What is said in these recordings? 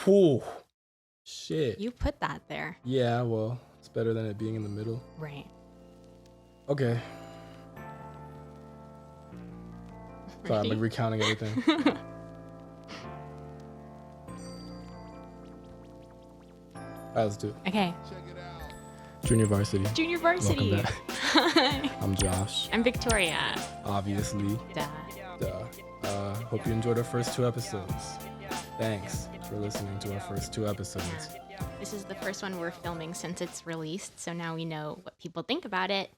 Whew. Shit. You put that there. Yeah, well, it's better than it being in the middle. Right. Okay. Sorry, I'm Ready? like recounting everything. All right, let's do it. Okay. Junior varsity. Junior varsity. Welcome back. Hi. I'm Josh. I'm Victoria. Obviously. Duh. Hope you enjoyed our first 2 episodes. Thanks for listening to our first 2 episodes. This is the first one we're filming since it's released, so now we know what people think about it,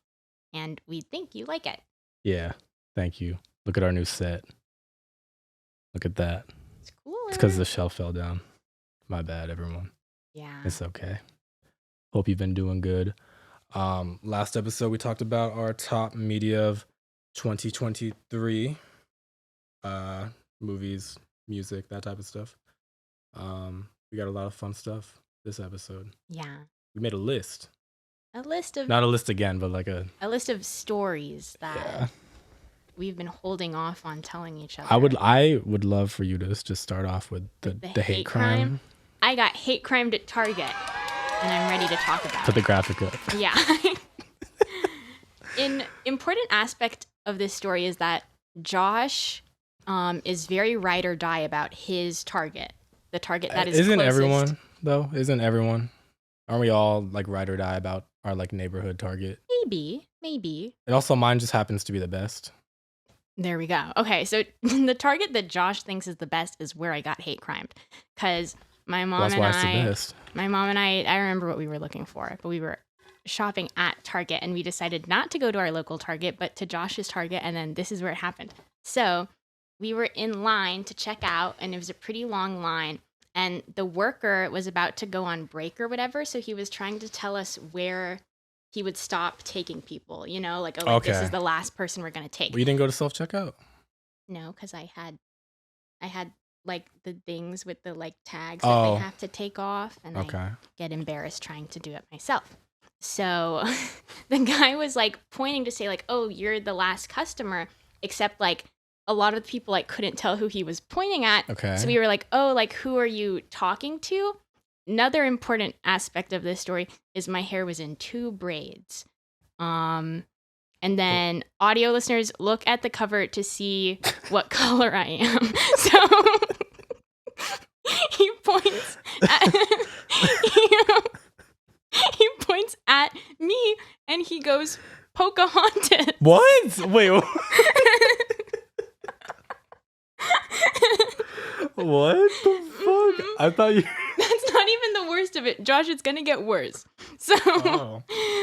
and we think you like it. Yeah, thank you. Look at our new set. Look at that. It's cooler. It's because the shelf fell down. My bad, everyone. Yeah. It's okay. Hope you've been doing good. Last episode, we talked about our top media of 2023. Movies, music, that type of stuff. We got a lot of fun stuff this episode. Yeah. We made a list. A list of Not a list again, but like a list of stories that we've been holding off on telling each other. I would love for you to just start off with the hate crime. I got hate crimed at Target, and I'm ready to talk about Put it. the graphic up. Yeah. An important aspect of this story is that Josh is very ride or die about his Target. The Target that is Isn't closest. everyone, though? Isn't everyone? Aren't we all like ride or die about our like neighborhood Target? Maybe. And also mine just happens to be the best. There we go. Okay, so the Target that Josh thinks is the best is where I got hate crimed. Because my mom That's and why it's the best. My mom and I remember what we were looking for, but we were shopping at Target and we decided not to go to our local Target, but to Josh's Target, and then this is where it happened. So we were in line to check out, and it was a pretty long line, and the worker was about to go on break or whatever, so he was trying to tell us where he would stop taking people, you know, like, oh, like, this is the last person we're going to take. Well, you didn't go to self-checkout? No, because I had like the things with the like tags that they have to take off, and I get embarrassed trying to do it myself. So the guy was like pointing to say like, oh, you're the last customer, except like a lot of the people like couldn't tell who he was pointing at. Okay. So we were like, oh, like who are you talking to? Another important aspect of this story is my hair was in 2 braids. And then audio listeners, look at the cover to see what color I am. So he points he points at me and he goes, Pocahontas. What? Wait. What the fuck? I thought you... That's not even the worst of it. Josh, it's going to get worse. So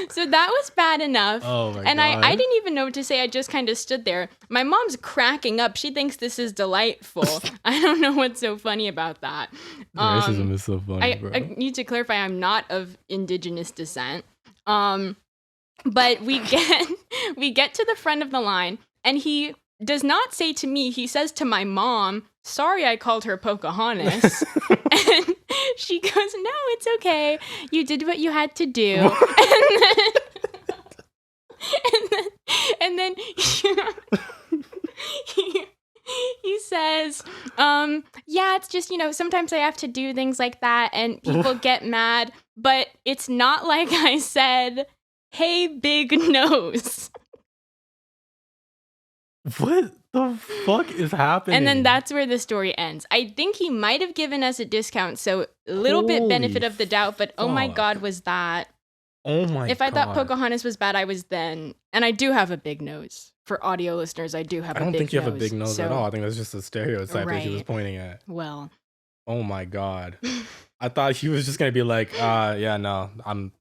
so that was bad enough. Oh my and God. I didn't even know what to say. I just kind of stood there. My mom's cracking up. She thinks this is delightful. I don't know what's so funny about that. Racism is so funny, bro. I need to clarify I'm not of indigenous descent. But we get to the front of the line, and he does not say to me, he says to my mom, sorry I called her Pocahontas. And she goes, no, it's okay. You did what you had to do. And then he says, yeah, it's just, you know, sometimes I have to do things like that and people get mad, but it's not like I said, hey, big nose. What the fuck is happening? And then that's where the story ends. I think he might have given us a discount, so a little bit benefit of the doubt, but oh my God, was that... Oh my God. If I thought Pocahontas was bad, I was then... And I do have a big nose. For audio listeners, I do have a big nose. I don't think you have a big nose at all. I think that's just a stereotype that he was Right. pointing at. Well... Oh my God. I thought he was just going to be like, yeah, no, I'm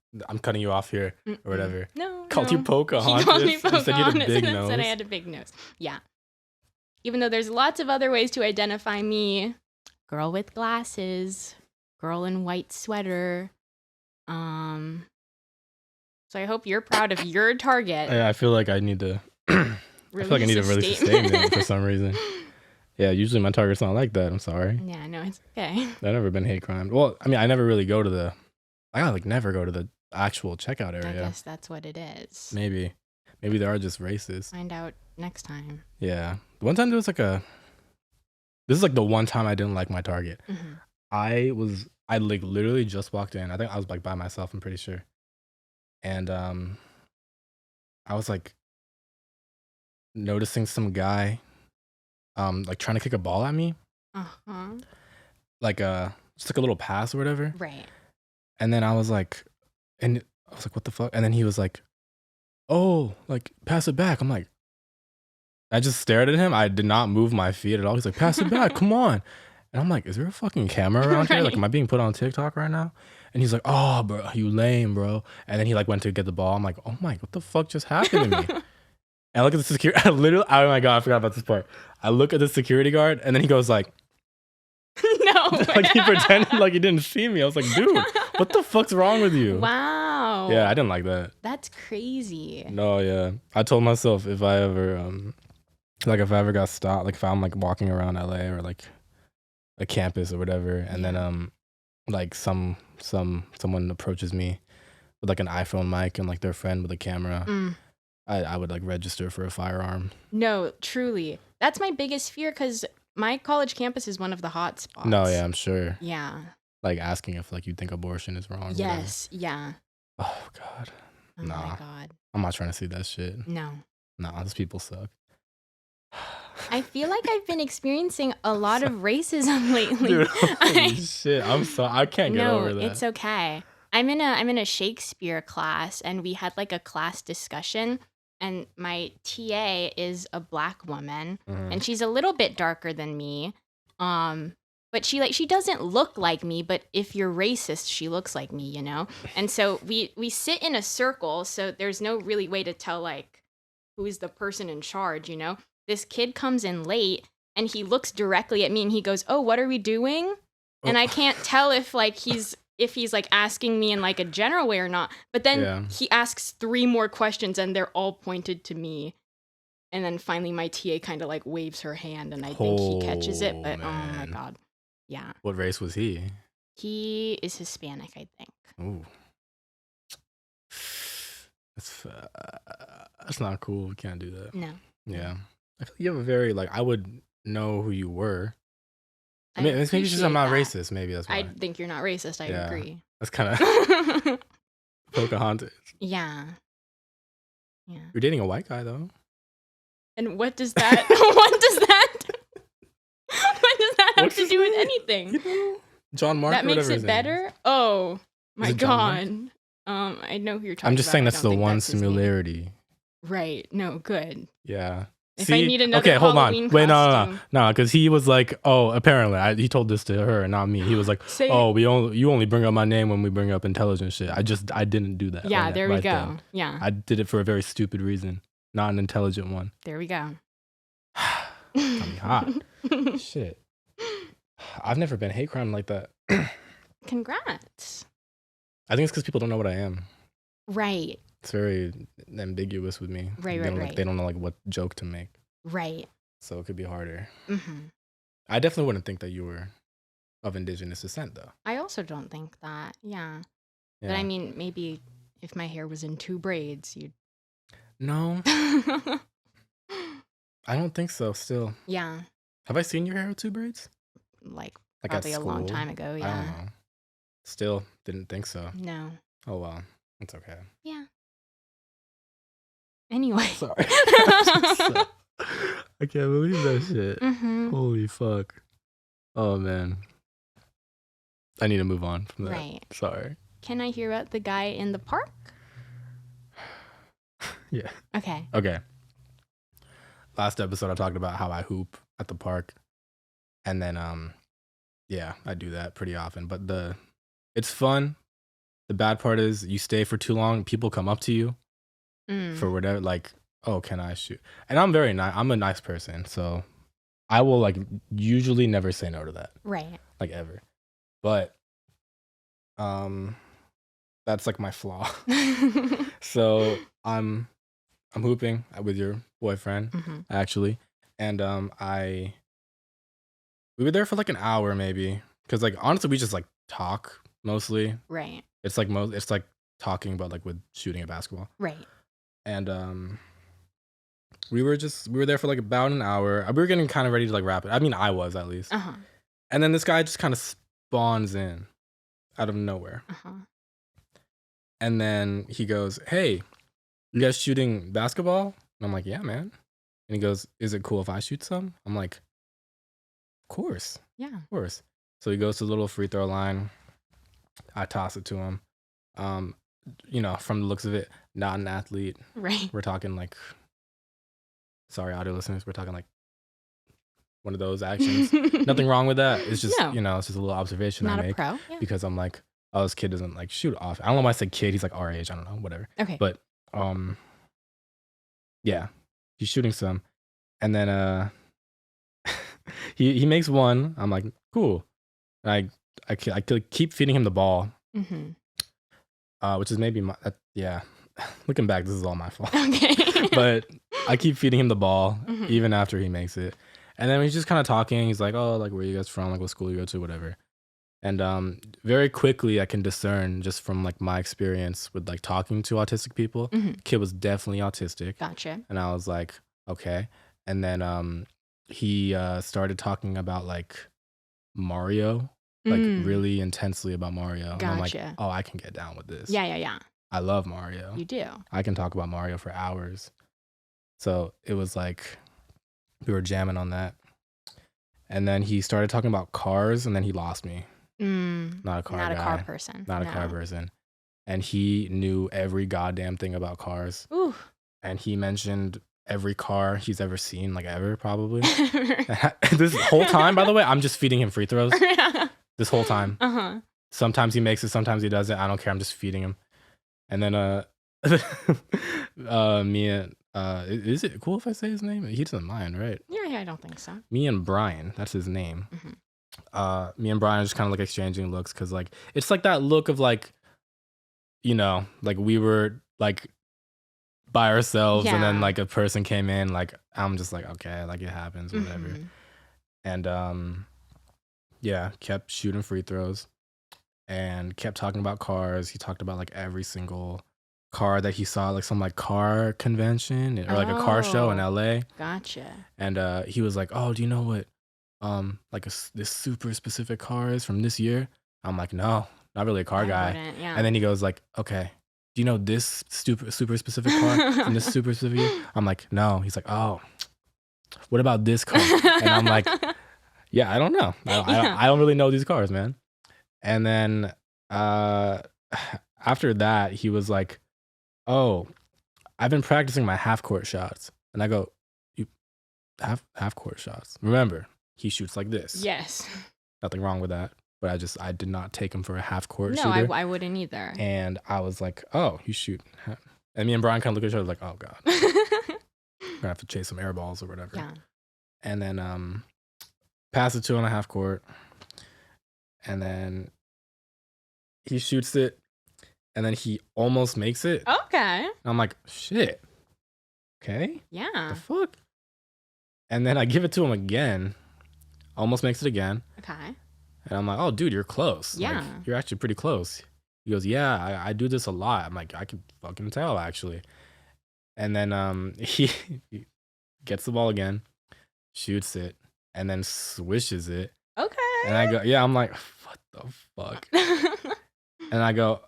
cutting you off here or whatever. No. Called you Pocahontas. He called me You said you had a Pocahontas big and nose. said I had a big nose. Yeah. Even though there's lots of other ways to identify me. Girl with glasses. Girl in white sweater. So I hope you're proud of your Target. Yeah, I feel like I need to... I feel like I need to release a statement for some reason. Yeah, usually my Target's not like that. I'm sorry. Yeah, no, it's okay. I've never been hate crimed. Well, I mean, I never really go to the... I like never go to the actual checkout area. I guess that's what it is. Maybe they are just racist. Find out next time. Yeah. One time there was like a... This is like the one time I didn't like my Target. Mm-hmm. I like literally just walked in. I think I was like by myself, I'm pretty sure. And I was like noticing some guy like trying to kick a ball at me. Uh-huh. Like just like a little pass or whatever. Right. And then I was like what the fuck? And then he was like, "Oh, like pass it back." I'm like, I just stared at him. I did not move my feet at all. He's like, "Pass it back, come on." And I'm like, "Is there a fucking camera around here? Like, Right. am I being put on TikTok right now?" And he's like, "Oh, bro, you lame, bro." And then he like went to get the ball. I'm like, "Oh my, what the fuck just happened to me?" And I look at the security. I literally, oh my god, I forgot about this part. I look at the security guard, and then he goes like, No like he way. pretended like he didn't see me. I was like, "Dude, what the fuck's wrong with you?" Wow. Yeah, I didn't like that. That's crazy. No, yeah. I told myself if I ever got stopped, like if I'm like walking around LA or like a campus or whatever, and Yeah. then like someone approaches me with like an iPhone mic and like their friend with a camera, Mm. I would like register for a firearm. No, truly. That's my biggest fear because my college campus is one of the hot spots. No, yeah, I'm sure. Yeah. Like asking if like you think abortion is wrong. or whatever. Yes. Yeah. Oh god. Oh Nah. my God. I'm not trying to see that shit. No. Nah, those people suck. I feel like I've been experiencing a lot of racism lately. Dude, holy shit. I'm sorry. I can't get over that. It's okay. I'm in a Shakespeare class and we had like a class discussion and my TA is a Black woman Mhm. and she's a little bit darker than me. But she doesn't look like me, but if you're racist, she looks like me, you know? And so we sit in a circle, so there's no really way to tell like who's the person in charge, you know? This kid comes in late and he looks directly at me and he goes, "Oh, what are we doing?" And I can't tell if like he's like asking me in like a general way or not. But then Yeah. he asks 3 more questions and they're all pointed to me. And then finally my TA kind of like waves her hand and I think he catches it, but oh my man. God. Yeah. What race was he? He is Hispanic, I think. Ooh. That's not cool. We can't do that. No. Yeah. I feel like you have a very like I would know who you were. I mean, maybe it's just appreciate I'm not that. racist. Maybe that's why. I think you're not racist. I Yeah. agree. That's kind of Pocahontas. Yeah. Yeah. You're dating a white guy though. And what does that what does that have What's to his do with name? anything? You know, John Mark. That or makes whatever it his name is. better? Oh my it John God. I know who you're talking about. I'm just saying I that's don't the think one that's his name. similarity. Right. No, good. Yeah. If I need another okay, hold Halloween on. Wait, costume. no, because he was like, oh, apparently, he told this to her, not me. He was like, Say oh, you only bring up my name when we bring up intelligent shit. I didn't do that. yeah, right, there we right go. then. Yeah. I did it for a very stupid reason, not an intelligent one. There we go. Got me hot. Shit. I've never been hate crime like that. Congrats. I think it's because people don't know what I am. Right. It's very ambiguous with me. Right, They don't know like what joke to make. Right. So it could be harder. Mm-hmm. I definitely wouldn't think that you were of indigenous descent, though. I also don't think that. Yeah. Yeah. But I mean, maybe if my hair was in 2 braids, you'd. No, I don't think so. Still, Yeah. have I seen your hair with 2 braids? Like Like probably at a long school? time ago. I don't Yeah. know. Still, didn't think so. No. Oh well, it's okay. Yeah. Anyway. Sorry. I can't believe that shit. Mm-hmm. Holy fuck. Oh man. I need to move on from that. Right. Sorry. Can I hear about the guy in the park? Yeah. Okay. Okay. Last episode I talked about how I hoop at the park. And then yeah, I do that pretty often. But it's fun. The bad part is you stay for too long, people come up to you for whatever, like, oh, can I shoot? And I'm very nice. I'm a nice person, so I will like usually never say no to that. Right. Like ever. But that's like my flaw. So I'm hooping with your boyfriend, actually. And we were there for like an hour maybe. Cause like honestly we just like talk mostly. Right. It's like talking about like with shooting a basketball. Right. And we were there for like about an hour. We were getting kind of ready to like wrap it. I mean I was at least. Uh-huh. And then this guy just kind of spawns in out of nowhere. Uh-huh. And then he goes, "Hey, you guys shooting basketball?" And I'm like, "Yeah, man." And he goes, "Is it cool if I shoot some?" I'm like, "Of course, Yeah. of course." So he goes to the little free throw line. I toss it to him. From the looks of it, not an athlete. Right. We're talking like, sorry, audio listeners, we're talking like one of those actions. Nothing wrong with that. It's just, No. it's just a little observation I Not a make pro. Yeah. because I'm like, oh, this kid doesn't like shoot off. I don't know why I said kid. He's like our age. I don't know, whatever. Okay. But yeah, he's shooting some, and then he makes one. I'm like, cool. I could keep feeding him the ball, which is maybe my yeah. Looking back, this is all my fault. Okay. But I keep feeding him the ball even after he makes it, and then he's just kind of talking. He's like, oh, like where you guys from? Like what school you go to? Whatever. And very quickly I can discern just from like my experience with like talking to autistic people, kid was definitely autistic. Gotcha. And I was like, okay. And then he started talking about like Mario, like really intensely about Mario. Gotcha. And I'm like, oh, I can get down with this. Yeah. I love Mario. You do. I can talk about Mario for hours. So it was like we were jamming on that. And then he started talking about cars, and then he lost me. Not a car guy. Not a car person. Not a car person. And he knew every goddamn thing about cars. Ooh. And he mentioned every car he's ever seen, like ever, probably. This whole time, by the way, I'm just feeding him free throws. This whole time. Sometimes he makes it, sometimes he doesn't. I don't care. I'm just feeding him. And then me and is it cool if I say his name? He doesn't mind, right? Yeah, I don't think so. Me and Brian, that's his name. Me and Brian are just kind of like exchanging looks because like it's like that look of like, like we were like by ourselves and then like a person came in, like I'm just like, okay, like it happens, whatever. And kept shooting free throws and kept talking about cars. He talked about like every single car that he saw, like some like car convention or like a car show in LA. Gotcha. And he was like, oh, do you know what this super specific car is from this year? I'm like, no, not really a car guy. And then he goes like, okay, do you know this super specific car from this super specific year? I'm like, no. He's like, oh, what about this car? And I'm like, yeah, I don't know. I don't really know these cars, man. And then after that, he was like, oh, I've been practicing my half court shots. And I go, you half court shots? Remember, he shoots like this. Yes. Nothing wrong with that. But I did not take him for a half court shooter. No, I wouldn't either. And I was like, oh, you shoot. And me and Brian kind of look at each other like, oh, God. We're going to have to chase some air balls or whatever. Yeah. And then pass it to him on a half court. And then he shoots it. And then he almost makes it. Okay. And I'm like, shit. Okay. Yeah. The fuck? And then I give it to him again. Almost makes it again. Okay. And I'm like, oh, dude, you're close. Yeah. Like, you're actually pretty close. He goes, yeah, I do this a lot. I'm like, I can fucking tell, actually. And then he gets the ball again, shoots it, and then swishes it. Okay. And I go, yeah, I'm like, what the fuck? And I go,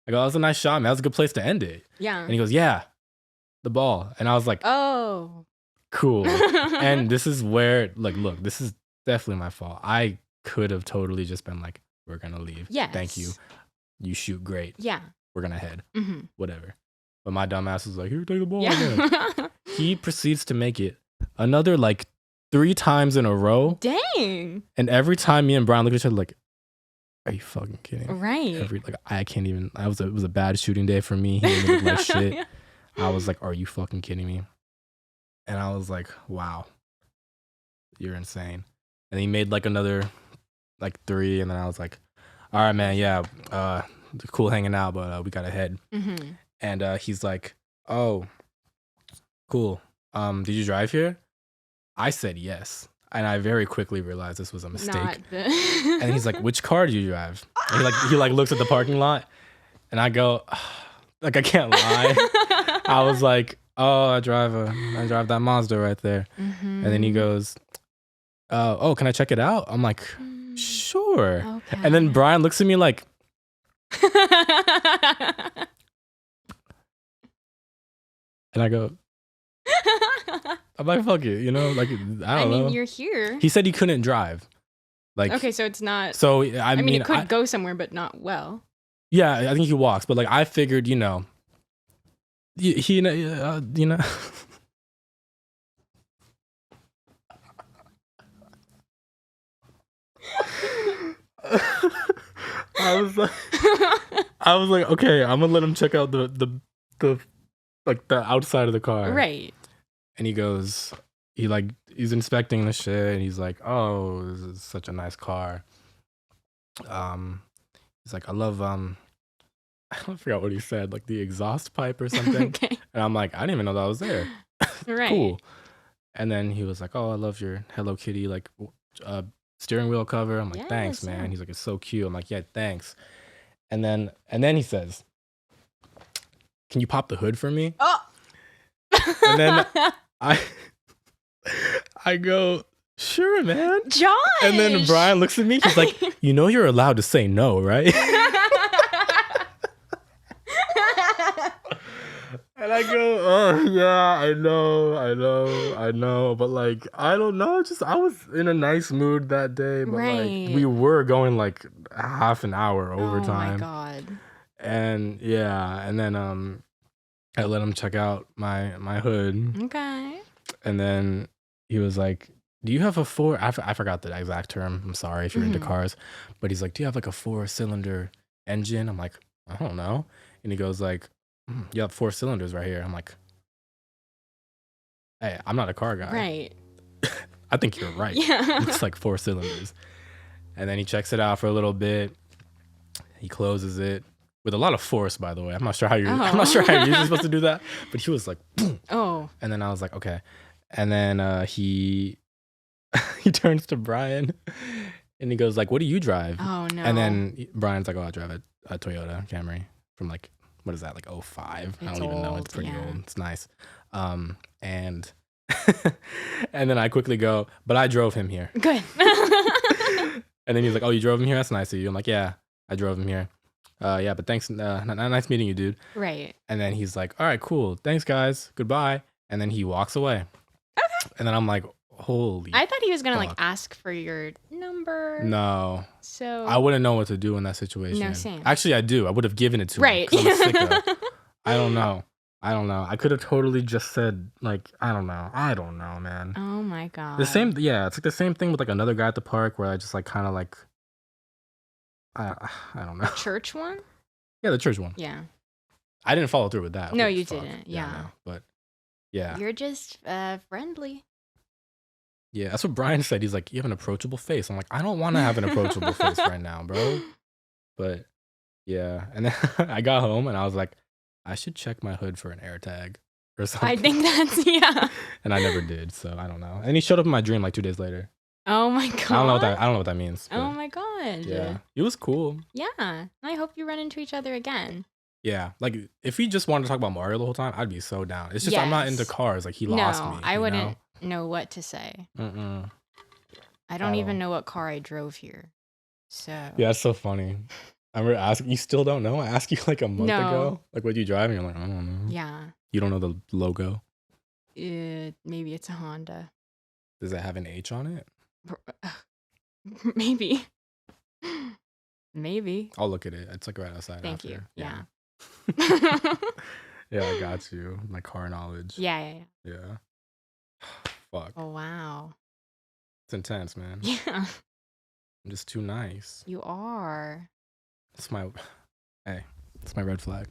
that was a nice shot, man. That was a good place to end it. Yeah. And he goes, yeah, the ball. And I was like, oh, cool. And this is where, like, look, this is definitely my fault. I could have totally just been like, we're going to leave. Yes. Thank you. You shoot great. Yeah. We're going to head. Mm-hmm. Whatever. But my dumb ass was like, here, take the ball. Yeah. He proceeds to make it another like 3 times in a row. Dang. And every time me and Brian look at each other like, are you fucking kidding? Right. I can't even, it was a bad shooting day for me. He made me look like shit. Yeah. I was like, are you fucking kidding me? And I was like, wow, you're insane. And he made like another like 3. And then I was like, all right, man. Yeah. Cool hanging out, but we got to head. Mm-hmm. And he's like, oh, cool. Did you drive here? I said yes. And I very quickly realized this was a mistake. And he's like, which car do you drive? And he looks at the parking lot. And I go, like, I can't lie. I was like, oh, I drive that Mazda right there. Mm-hmm. And then he goes, oh, can I check it out? I'm like, sure. Okay. And then Brian looks at me like, and I go, I'm like, fuck it, you know, like, I don't know. you're here. He said he couldn't drive. Like, Okay, so it's not. so I mean, it could go somewhere, but not well. Yeah, I think he walks, but like I figured, you know, you know, you know. I was like, okay, I'm gonna let him check out the like the outside of the car, Right. And he goes, he's inspecting the shit, and he's like, oh, this is such a nice car. He's like, I love I forgot what he said, like the exhaust pipe or something. Okay. And I'm like, I didn't even know that was there. Right. Cool. And then he was like, oh, I love your Hello Kitty like steering wheel cover. I'm like, thanks, man. Yeah. He's like, it's so cute. I'm like, yeah, thanks. And then he says, can you pop the hood for me? Oh. And then I go, sure, man. Josh. And then Brian looks at me. He's like, you know you're allowed to say no, right? And I go, oh yeah, I know, but like I don't know. Just I was in a nice mood that day, but like we were going like half an hour overtime. Oh my god. And yeah, and then I let him check out my hood. Okay. And then he was like, do you have a I forgot the exact term. I'm sorry if you're into cars, but he's like, do you have like a 4-cylinder engine? I'm like, I don't know. And he goes like, you have 4 cylinders right here. I'm like, hey, I'm not a car guy. Right. I think you're right. Yeah. It's like 4 cylinders. And then he checks it out for a little bit. He closes it with a lot of force, by the way. I'm not sure how you're usually supposed to do that, but he was like, boom. Oh. And then I was like, okay. And then he turns to Brian and he goes like, what do you drive? Oh no. And then Brian's like, oh, I drive a Toyota Camry from like, what is that, like 05? I don't even know. It's pretty old. It's nice. And and then I quickly go, but I drove him here. Good. And then he's like, oh, you drove him here? That's nice of you. I'm like, yeah, I drove him here. Yeah, but thanks. Nice meeting you, dude. Right. And then he's like, all right, cool. Thanks, guys. Goodbye. And then he walks away. Okay. And then I'm like, holy. I thought he was gonna like ask for your number. No. So I wouldn't know what to do in that situation. No, same. Actually, I do. I would have given it to him. Right. 'Cause I'm a sicko. I don't know. I could have totally just said like, I don't know, man. Oh my god. The same. Yeah, it's like the same thing with like another guy at the park where I just like kind of like, I don't know. Church one? Yeah, the church one. Yeah. I didn't follow through with that. No, What you the fuck? didn't. Yeah. No, but yeah. You're just friendly. Yeah, that's what Brian said. He's like, you have an approachable face. I'm like, I don't want to have an approachable face right now, bro. But yeah, and then I got home and I was like, I should check my hood for an air tag or something. I think that's And I never did, so I don't know. And he showed up in my dream like 2 days later. Oh my god. I don't know what that means. But Oh my god. yeah, it was cool. Yeah. I hope you run into each other again. Yeah, like if he just wanted to talk about Mario the whole time, I'd be so down. It's just I'm not into Yes. cars. Like he lost me. I you wouldn't know what to say. know? I don't even know what car I drove here. So Yeah, it's so funny. I remember asking. You still don't know? I asked you like a month No. ago. Like, what you driving? You're like, I don't know. yeah. You don't know the logo. Maybe it's a Honda. Does it have an H on it? Maybe. Maybe. I'll look at it. It's like right outside. Thank you. after. Yeah. Yeah, I got you. My car knowledge. Yeah. Yeah. Fuck. Oh wow. It's intense, man. Yeah. I'm just too nice. You are. It's my red flag.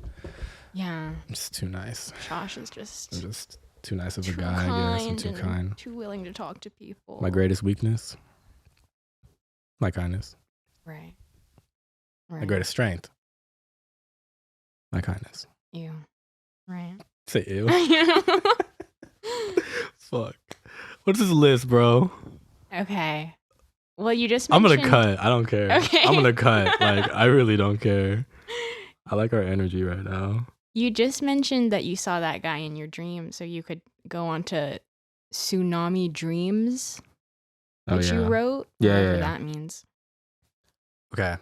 Yeah. I'm just too nice. Josh is just I'm just too nice of a too guy, I guess. I'm kind too and kind. too willing to talk to people. My greatest weakness? My kindness. Right. My greatest strength? My kindness. You. Right. Say ew. Fuck. What's this list, bro? Okay. Well, you just I'm mentioned... gonna cut. I don't care. Okay. I'm gonna cut. Like, I really don't care. I like our energy right now. You just mentioned that you saw that guy in your dream, so you could go on to Tsunami Dreams, which you wrote. Yeah, whatever yeah. that means. Okay.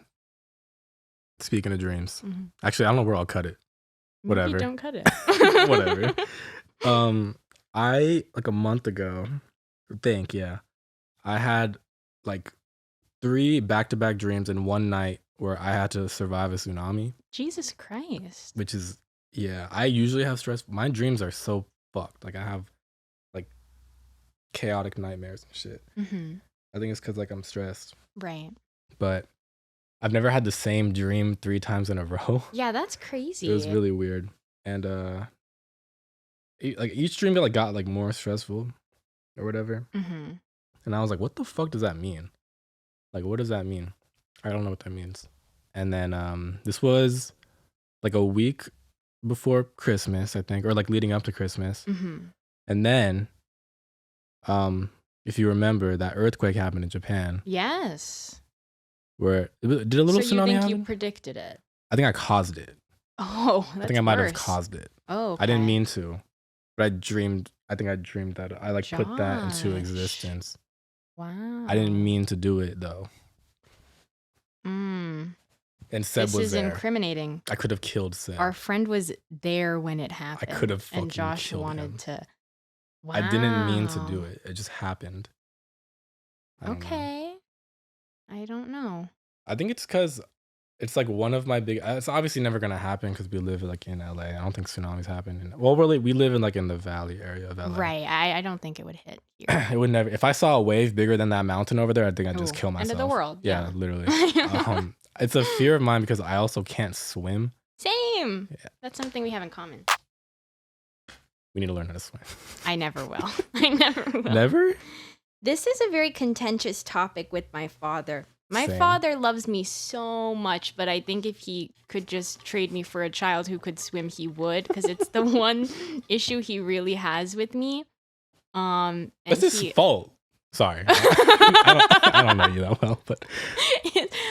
Speaking of dreams. Mhm. Actually, I don't know where I'll cut it. Maybe Whatever. don't cut it. Whatever. I like a month ago, I had like 3 back-to-back dreams in one night where I had to survive a tsunami, Jesus Christ. which is I usually have stress. My dreams are so fucked. Like I have like chaotic nightmares and shit. Mhm. I think it's because like I'm stressed, Right. but I've never had the same dream 3 times in a row. Yeah, that's crazy. It was really weird, and like each dream got like more stressful or whatever, Mhm. and I was like, what the fuck does that mean? Like, what does that mean? I don't know what that means. And then this was like a week before Christmas, I think, or like leading up to Christmas. Mhm. And then if you remember, that earthquake happened in Japan Yes. where did a little So you tsunami think happen? you predicted it? I think I caused it. Oh, that's I think I might have worse. caused it. Oh, okay. I didn't mean to, but I think I dreamed that I like put that into Josh. existence. Wow. I didn't mean to do it though. Mm. And Seb This was is there. incriminating. I could have killed Seb. Our friend was there when it happened. could have fucking and Josh killed wanted him. to. Wow. I didn't mean to do it. It just happened. I don't know. Okay. I don't know. I think it's because it's like one of my big. It's obviously never gonna happen because we live like in LA. I don't think tsunamis happen. Well, we live in like in the valley area of LA. Right. I don't think it would hit here. It would never. If I saw a wave bigger than that mountain over there, I think I'd just Ooh, kill myself. End of the world. Yeah, literally. It's a fear of mine because I also can't swim. Same. Yeah. That's something we have in common. We need to learn how to swim. I never will. I never will. Never? This is a very contentious topic with my father. My Same. father loves me so much, but I think if he could just trade me for a child who could swim, he would, because it's the one issue he really has with me. And That's his fault. Sorry. I don't know you that well, but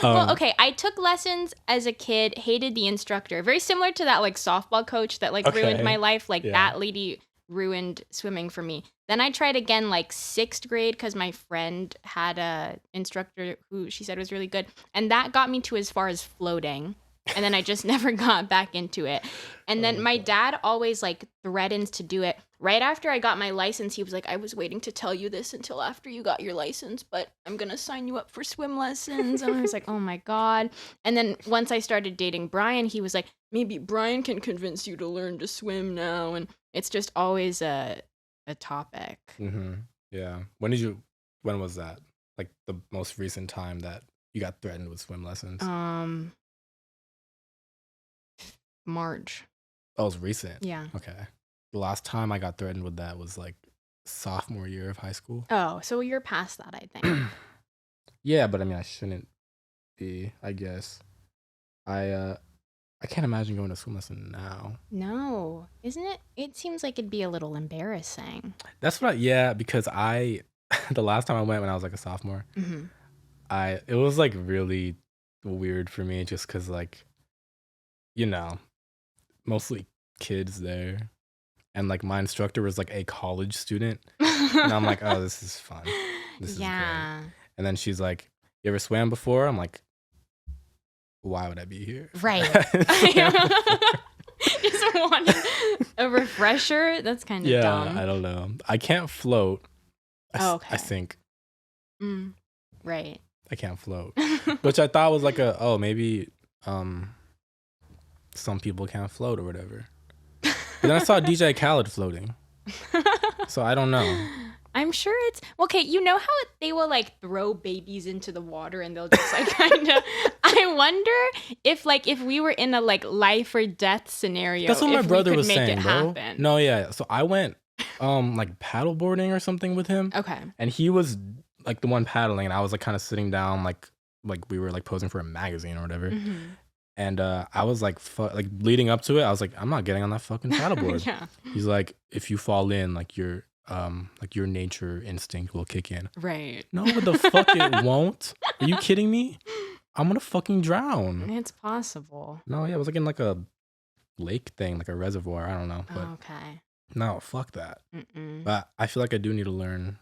well, okay. I took lessons as a kid, hated the instructor. Very similar to that like softball coach that like ruined my life. Like that lady ruined swimming for me. Then I tried again like 6th grade because my friend had a instructor who she said was really good. And that got me to as far as floating. And then I just never got back into it. And then my dad always like threatens to do it. Right after I got my license, he was like, I was waiting to tell you this until after you got your license, but I'm going to sign you up for swim lessons. And I was like, oh my God. And then once I started dating Brian, he was like, maybe Brian can convince you to learn to swim now. And it's just always a topic. Mm-hmm. Yeah. When was that? Like the most recent time that you got threatened with swim lessons? March. Oh, it was recent. Yeah. Okay. The last time I got threatened with that was like sophomore year of high school. Oh, so you're past that, I think. Yeah, but I mean, I shouldn't be, I guess. I can't imagine going to swim lesson now. No, isn't it? It seems like it'd be a little embarrassing. That's what because the last time I went when I was like a sophomore, it was like really weird for me just because like, mostly kids there. And like my instructor was like a college student. And I'm like, oh, this is fun. This is great. And then she's like, you ever swam before? I'm like, why would I be here? Right. Just wanting a refresher? That's kind of dumb. I don't know. I can't float. Okay. I think. Right. I can't float. Which I thought was like maybe some people can't float or whatever. But then I saw DJ Khaled floating. So I don't know. I'm sure it's okay. You know how they will like throw babies into the water and they'll just like kind of. I wonder if we were in a like life or death scenario. That's what my brother was make saying, it bro. Happen. No, yeah. So I went like paddleboarding or something with him. Okay. And he was like the one paddling, and I was like kind of sitting down, like we were like posing for a magazine or whatever. And I was like leading up to it, I was like, I'm not getting on that fucking paddleboard. Yeah. He's like, if you fall in, like your nature instinct will kick in. Right. No, but the fuck it won't. Are you kidding me? I'm gonna fucking drown. It's possible. No, yeah, it was like in like a lake thing, like a reservoir. I don't know. But okay. No, fuck that. But I feel like I do need to learn,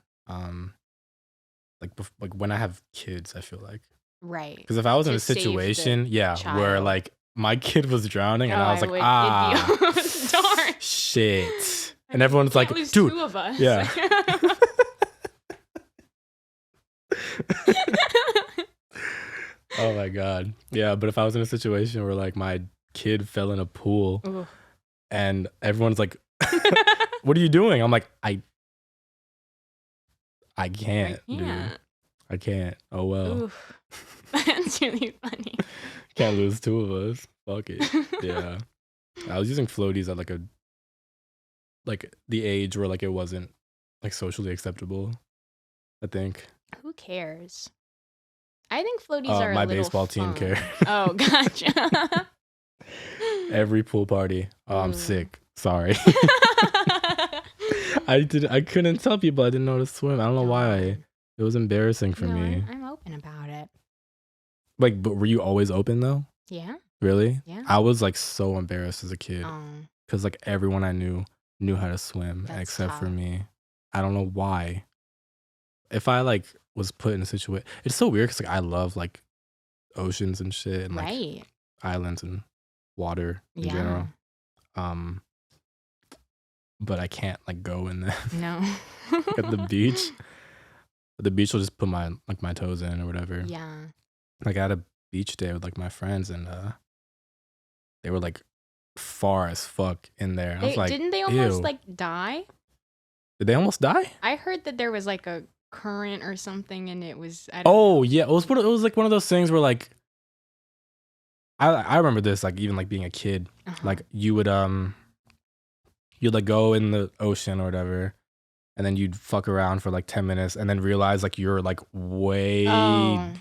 like when I have kids, I feel like Right. Because if I was in To a save the situation, where child. like my kid was drowning and Oh, I was I like, would. It'd be darn. shit. I And mean, everyone's can't like, lose dude, two of us. yeah. Oh my God. Yeah, but if I was in a situation where like my kid fell in a pool Ooh. and everyone's like, what are you doing? I'm like, I can't, dude. can't. I can't. Oh well. Oof. That's really funny. Can't lose two of us. Fuck it. Yeah. I was using floaties at like the age where like it wasn't like socially acceptable, I think. Who cares? I think floaties are My a little baseball team fun. cared. Oh, gotcha. Every pool party. Oh, I'm Ooh. sick. Sorry. I couldn't tell people I didn't know how to swim. I don't know why. Darn. It was embarrassing for No, me. I'm open about it. Like, but were you always open though? Yeah. Really? Yeah. I was like so embarrassed as a kid Oh, because like everyone I knew how to swim That's except for tough. me. I don't know why. If I like was put in a situation, it's so weird because like I love like oceans and shit and like right. islands and water in Yeah. general. But I can't like go in there No. at the beach. The beach will just put my toes in or whatever. Yeah. Like I had a beach day with like my friends and they were like far as fuck in there. I was like, Didn't they almost ew. like die? Did they almost die? I heard that there was like a current or something, and it was. I don't Oh know. yeah, it was like one of those things where like I remember this like even like being a kid, Uh-huh. like you'd like go in the ocean or whatever, and then you'd fuck around for like 10 minutes, and then realize like you're like way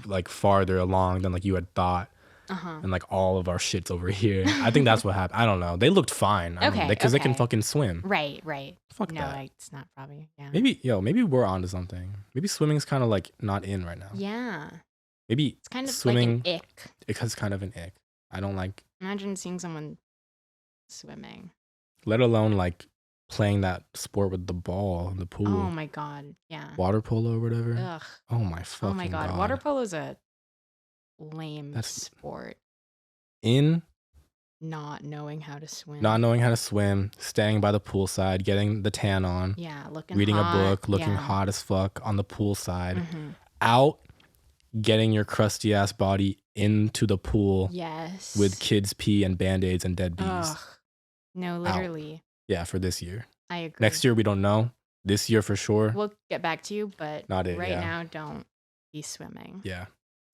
like farther along than like you had thought. And like all of our shit's over here. I think that's what happened. I don't know. They looked fine. Okay, Because they can okay. fucking swim. Right. Fuck No, that. it's not probably. Yeah. Maybe we're onto something. Maybe swimming's kind of like not in right now. Yeah. Maybe It's kind of swimming, like an ick. it's kind of an ick. I don't like, Imagine seeing someone swimming. let alone like playing that sport with the ball in the pool. Oh my god. Yeah. Water polo or whatever. Ugh. Oh my fucking Oh my god. Water polo's a lame That's- sport. In Not knowing how to swim. not knowing how to swim, staying by the poolside, getting the tan on, Yeah, looking reading hot. a book, looking Yeah. hot as fuck on the poolside. Mhm. Out, getting your crusty ass body into the pool Yes. with kids' pee and band-aids and dead bees. Ugh. No, literally. Yeah, for this year. I agree. Next year we don't know. This year for sure. We'll get back to you, but Not it, right yeah. now, don't be swimming. Yeah.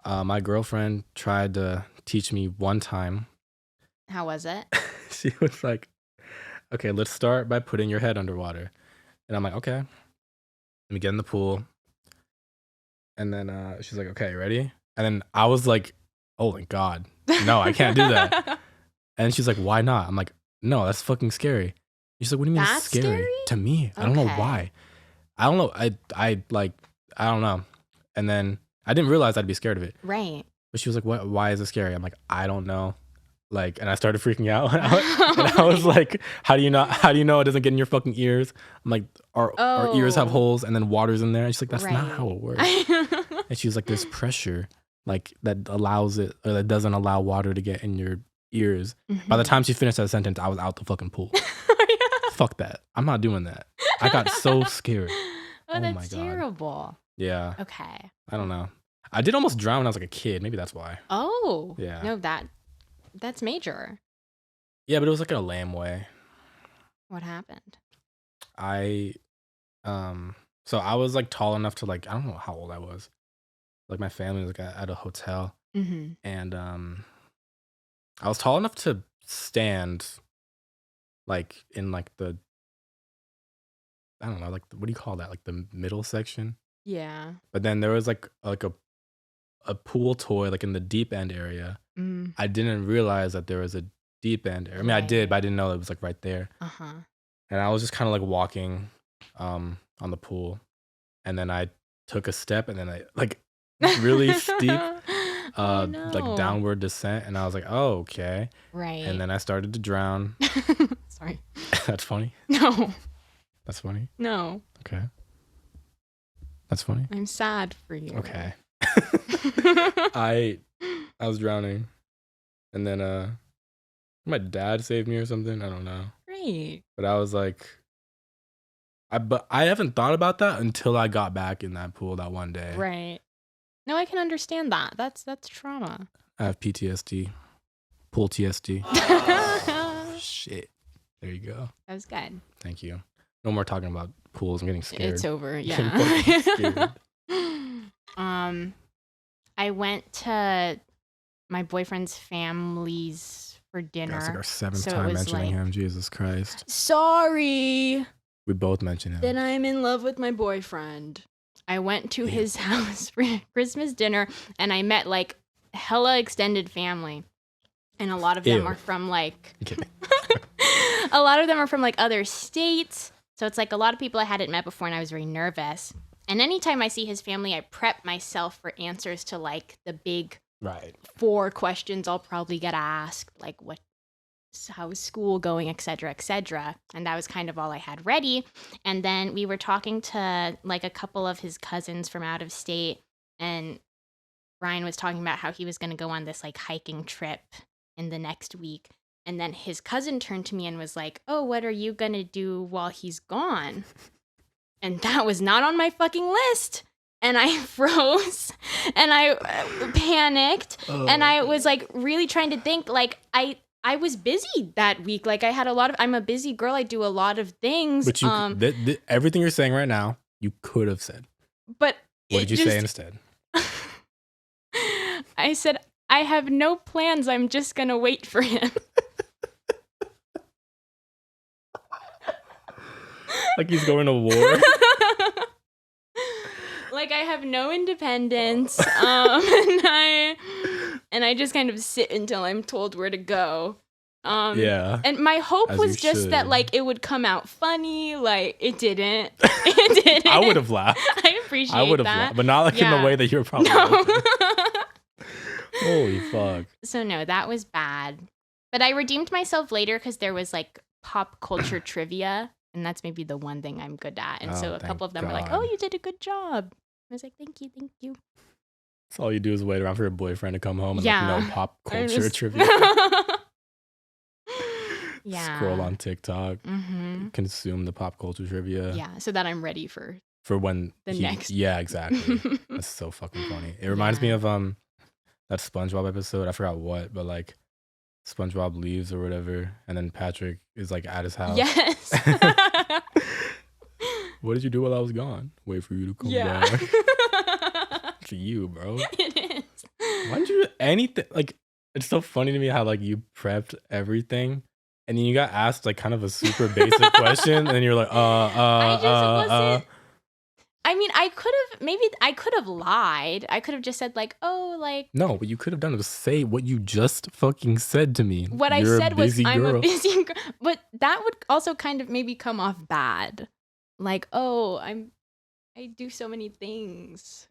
My girlfriend tried to teach me one time. How was it? She was like, okay, let's start by putting your head underwater. And I'm like, okay. Let me get in the pool. And then she's like, okay, ready? And then I was like, oh my God. No, I can't do that. And she's like, why not? I'm like, no, that's fucking scary. She's like, what do you mean it's That's scary? scary? To me. I don't know Okay. why. I don't know. I don't know. And then I didn't realize I'd be scared of it. Right. But she was like, what? Why is it scary? I'm like, I don't know. Like, and I started freaking out. And I was like, how do you know it doesn't get in your fucking ears? I'm like, our ears have Oh. holes and then water's in there. And she's like, that's not Right. how it works. And she was like, there's pressure like that allows it, or that doesn't allow water to get in your ears. By the time she finished that sentence, I was out the fucking pool. Fuck that. I'm not doing that. I got so scared. Oh, my that's God. terrible. Yeah. Okay. I don't know. I did almost drown when I was like a kid. Maybe that's why. Oh. Yeah. No, that's major. Yeah, but it was like in a lame way. What happened? So I was like tall enough to like, I don't know how old I was. Like my family was like at a hotel, Mm-hmm. and I was tall enough to stand like in like the, I don't know, like what do you call that? Like the middle section. Yeah. But then there was like a pool toy like in the deep end area. Mm. I didn't realize that there was a deep end area. I mean, I did, Right. but I didn't know it was like right there. Uh-huh. And I was just kind of like walking on the pool, and then I took a step, and then I like really steep Oh, no. like downward descent, and I was like, oh, okay. Right. And then I started to drown. Sorry. That's funny. No. That's funny. No. Okay. That's funny. I'm sad for you. Okay. I was drowning, and then my dad saved me or something. I don't know. Great. But I was like, but I haven't thought about that until I got back in that pool that one day. Right. No, I can understand that. That's trauma. I have PTSD, poolTSD. Shit. There you go. That was good. Thank you. No more talking about pools. I'm getting scared. It's over. I'm Yeah. fucking scared. I went to my boyfriend's family's for dinner. That's like our seventh So it time was mentioning like- him. Jesus Christ. Sorry We both mentioned him. that I'm in love with my boyfriend. I went to his house for Christmas dinner and I met like hella extended family. And a lot of them Ew. are from like I'm kidding. a lot of them are from like other states. So it's like a lot of people I hadn't met before and I was very nervous. And anytime I see his family, I prep myself for answers to like the big Right. 4 questions I'll probably get asked, like how is school going, etc., etc. And that was kind of all I had ready. And then we were talking to like a couple of his cousins from out of state, and Ryan was talking about how he was going to go on this like hiking trip in the next week. And then his cousin turned to me and was like, "Oh, what are you going to do while he's gone?" And that was not on my fucking list. And I froze and I panicked and I was like really trying to think. Like I was busy that week. Like I had I'm a busy girl. I do a lot of things. But you, everything you're saying right now, you could have said. But What did you say instead? I said, I have no plans. I'm just going to wait for him. Like he's going to war? Like I have no independence. And I just kind of sit until I'm told where to go. Yeah. And my hope As was you just that should. like it would come out funny. Like it didn't. It didn't. I would have laughed. I appreciate I would have that. laughed. But not like in Yeah. the way that you're probably No. hoping. Holy fuck. So no, that was bad. But I redeemed myself later because there was like pop culture trivia. And that's maybe the one thing I'm good at. And so Oh, a thank couple of them were like, God. "Oh, you did a good job." I was like, "Thank you, thank you." So all you do is wait around for your boyfriend to come home and Yeah. like no pop I culture just- trivia. Yeah. Scroll on TikTok, Mm-hmm. consume the pop culture trivia Yeah, so that I'm ready for for when the next. Yeah, exactly. That's so fucking funny. It reminds me Yeah. of that SpongeBob episode. I forgot what, but like SpongeBob leaves or whatever, and then Patrick is like at his house. Yes. What did you do while I was gone? Wait for you to come Yeah. back. To you, bro. It is. Why didn't you do anything? Like, it's so funny to me how like you prepped everything, and then you got asked like kind of a super basic question, and you're like, I just wasn't. I mean, I could have lied. I could have just said like, "Oh, like No, what you could have done was say what you just fucking said to me. what I You're a said was busy I'm a girl. busy girl." But that would also kind of maybe come off bad. Like, "Oh, I do so many things."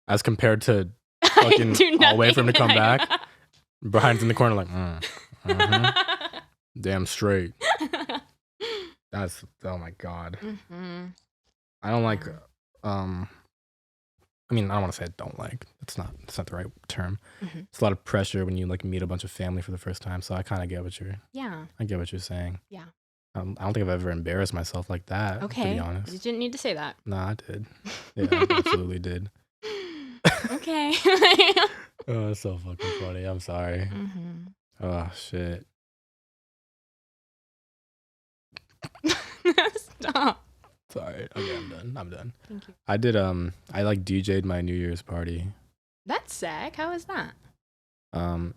As compared to I fucking do I'll wait for him to nothing, come and back. Brian's in the corner like, damn straight. That's, oh my God. Mhm. I don't like, I mean, I don't want to say I don't like. That's not the right term. Mhm. It's a lot of pressure when you like meet a bunch of family for the first time. So I kind of get what you're saying. Yeah. I don't think I've ever embarrassed myself like that. Okay. To be You honest. didn't need to say that. No, I did. Yeah, I absolutely did. Okay. Oh, that's so fucking funny. I'm sorry. Mhm. Oh shit. Stop. Sorry. Okay, I'm done. Thank you. I did I like DJ'd my New Year's party. That's sick. How was that?